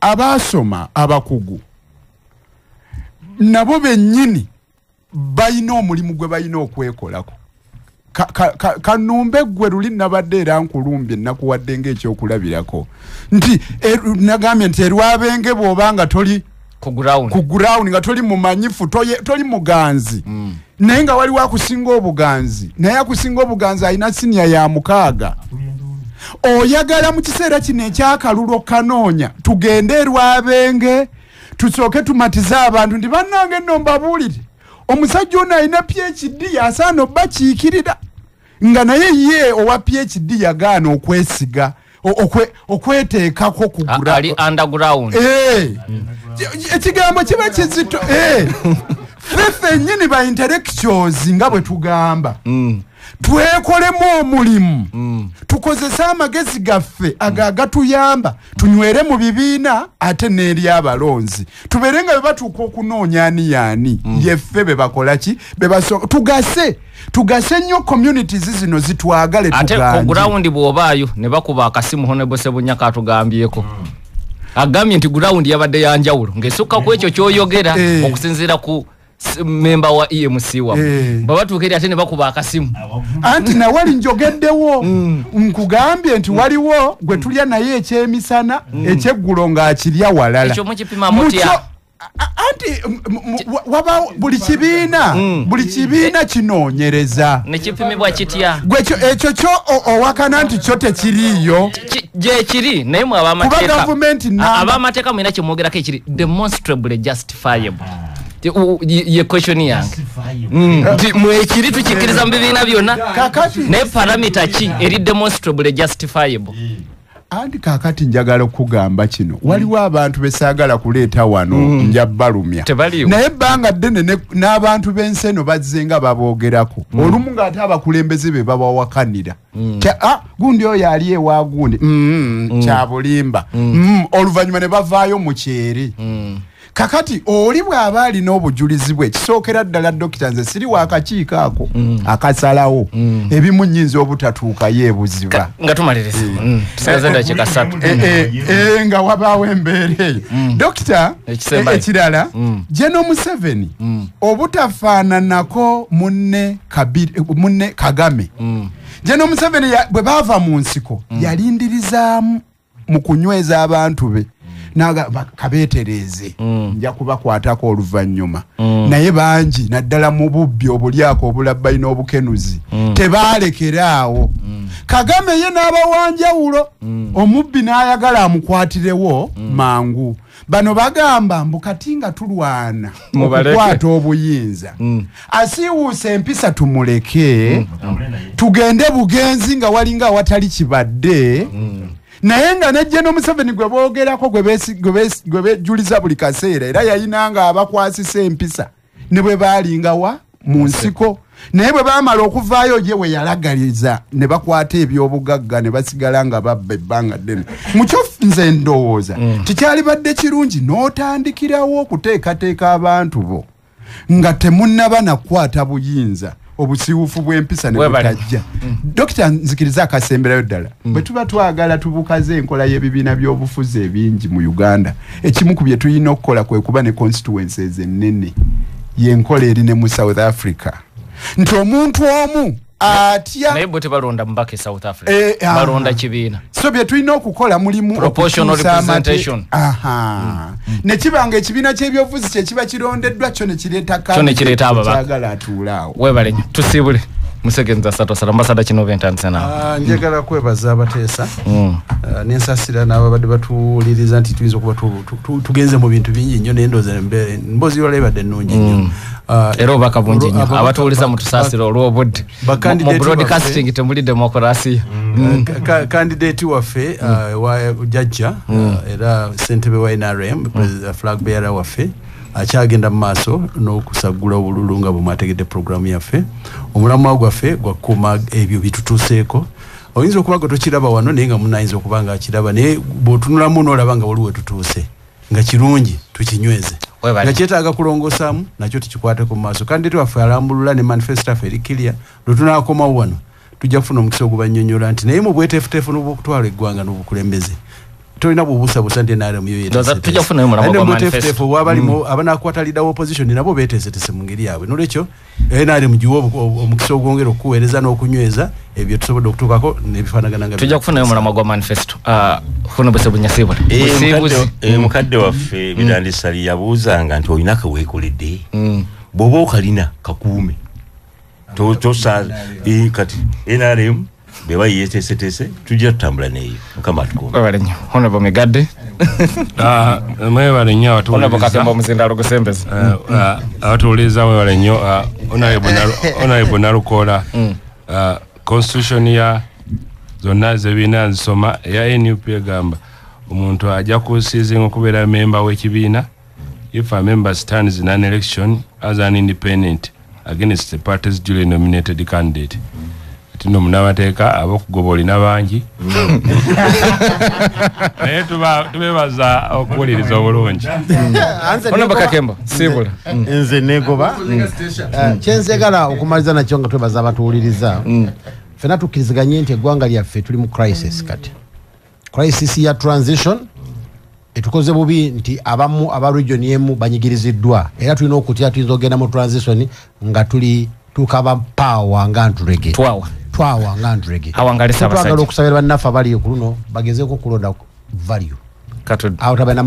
abasoma abakugu nabo bennyini bayina omulimu gwe bayina okwekolako kanumbe gwe luli nabadde era nkulumbye nakuwadde ng'ekyokulabirako nti nagambye nti erwabenge bw'obanga toli ku ground nga toli mumanyifu toli muganzi naye nga waliwo akusinga obuganzi naye akusinga obuganzi alina siniya ya 6 oyagala mu kiseera kino ekyakalulu kanoonya tugende erwabenge tusooke tumatize abantu ndi bannange nno mbabuulire omusajja ono alina PhD yasaana obbakiikirira nga naye ye owa PhD yagaana okwesiga okweteekako ali underground ekigambo kiba kizito fefe nyini ba intellectuals nga bwe tugamba twekolemu omulimu tukozesa amagezi gaffe agatuyamba tunywere mu bibiina ate n'eri abalonzi tuberenga bwe batuuka okunoonya ani yaani yeffe be bakola ki tugase nnyo communities zino zitwagale ate ku ground bw'obaayo ne bakuba akasimu Honorable Ssebunyaka atugambyeko agambye nti ground yabadde yanjawulo ng'esukka ku ekyo ky'oyogera okusinziira ku member wa EMC wa baba tukeri ate ne bakuba akasimu anti na wali njogeddewo nkugambye nti waliwo gwe tulya naye ekyemisana ekyeggulo ng'akirya walala ekyo mukipima mutya anti waba buli kibiina kinoonyereza nekipimibwa kitya gwe ekyo kyo owakana nti kyo tekiriiyo gye kiri naye mu abamateeka mwina kyemwogerako ekiri demonstrably justifiable ye question yange mwekiri tukikiriza mu bibiina byonna naye paramita ki eri demonstrably justifiable andi kakati njagala okugamba kino waliwo abantu besaagala kuleeta wano njabbalumya naye ebbanga ddene n'abantu b'ensi eno bazze nga baboogerako olumu ng'ate abakulembeze be babawakanira gundi oyo ali ewa gundi kya bulimba oluvannyuma ne bavaayo mu kyeri kakati oli bw'aba alina obujulizi bwe kisookera ddala dokita nze siri wakakiiko ako akasalawo ebimu nnyinza obutatuuka yeebuziba nga tumaliriza tusaze dakiika 3 nga wabaawo embeera eyo dokita ekirala General Museveni obutafaananako munne Kagame General Museveni bwe baava mu nsiko yalindirizaamu mu kunyweza abantu be naga kabetereze nja kubakwatako oluvannyuma naye bangi naddala mu bubbi obulyako obulabbayina obukenuzi tebalekeraawo Kagame ye n'abawanjawulo omubbi n'ayagala amukwatirewo mangu bano bagamba mbukati nga tulwana okukwata obuyinza asiiwuusa empisa tumuleke tugende bugenzi nga walinga awatali kibadde naye nga ne General Museveni gwe boogerako gwe bejuliza buli kaseera era yayinanga abakwasisa empisa ne bwe baalingawa mu nsiko naye bwe baamala okuvaayo ye we yalagaliza ne bakwata ebyobugagga ne basigala nga babba ebbanga ddene mukyo nze ndowooza tikyali badde kirungi n'otandikirawo okuteekateeka abantu bo nga temunnaba nakukwata buyinza obusiwufu bw'empisa ne butajja dokita nzikiriza akasemberayo ddala bwe tuba twagala tubukaze enkola y'ebibiina by'obufuzi ebingi mu Uganda ekimu ku bye tulina okukola kwe kuba ne constituencies ennene y'enkola eri ne mu South Africa nti omuntu omu atya naye bwe tebalonda mbaka e South Africa balonda kibiina so bye tulina okukola mulimu proportional representation ne kibanga ekibiina ky'ebyobufuzi kye kiba kirondeddwa kyo ne kireeta ababaka atuulaawo webale tusiibule Musegenza Sato ambassador kino bentandisana njagala kwebaza abateesa n'ensasira n'ababadde batuwuliriza nti tuyinza okuba tugenze mu bintu bingi nnyo naye ndowooza mboozi yola ebadde ennungi nnyo era obaka bungi nnyo abatuwuliza mutusaasira olw'obudde mu broadcasting temuli demokurasiya kandidate waffe wa jajja era ssentebe wa NRM flag bearer waffe akyagenda mu maaso n'okusagula obululu nga bwemwategedde programu yaffe omulamwa gwaffe gwakuuma ebyo bitutuuseeko oyinza okuba nga tokiraba wano naye nga munayinza okuba nga akiraba naye bw'otunulamu n'olaba nga waliwo tutuuse nga kirungi tukinyweze nga kyetaaga kulongosaamu nakyo tukikwateko mu maaso kandi waffe alambulula ne manifesto yaffe eri clear lwe tunaakomawo wano tujja kufuna omukisa ogubannyonnyola nti naye mu bweteefuteefu n'obwokutwala eggwanga n'obukulembeze tolina bubusabusa nti NRM tujja kufunayo mulamwa gwa manifesto wabalimu abanaakwatalidawo opposition nabo beeteesetese mu ngeri yaabwe nolwekyo NRM giwa omukisa ogwongera okuweereza n'okunyweza ebyo tusobodde okutuukako n'ebifaanagana nga tujja kufunayo mulamwa gwa manifesto Honorable Ssebunyasibula mukadde waffe Birandisali yabuuzanga nti olina kaweekoledde bw'oba okalina kakuume tosa kati NRM beba yetesetese tujja tutambula neyo mukama tukoma balenyo Honorable Migadde mwebale nnyo Honorable Katemba Omuzindalo Gusembezi abatuwuliza mwebale nnyo Honorable Nalukola constitution ya zonna zebiina nzisoma eya NUP egamba omuntu ajja kusiizinga okubeera memba w'ekibiina if a member stands in an election as an independent against the party's duly nominated candidate. Tino mnawateeka abokugobola nabangi. Naye tubebaza okuwuliriza obulungi. Ono bakakemba sibula. Nze negoba. Kyenzegala okumaliza nakyo nga twebaza abatuwuliriza. Fena tukkiriziganye nti eggwanga lyaffe tuli mu crisis kati. Crisis ya transition etukoze bubi nti abamu aba region yemu banyigiriziddwa era tulina okutya tuyinza ogenda mu transition nga tuli tukaba power nga nturege twawa nga nturege awangalisa abasajja twagala okusabira bannaffe abali ku luno bagezeeko kulonda value katu awo tabana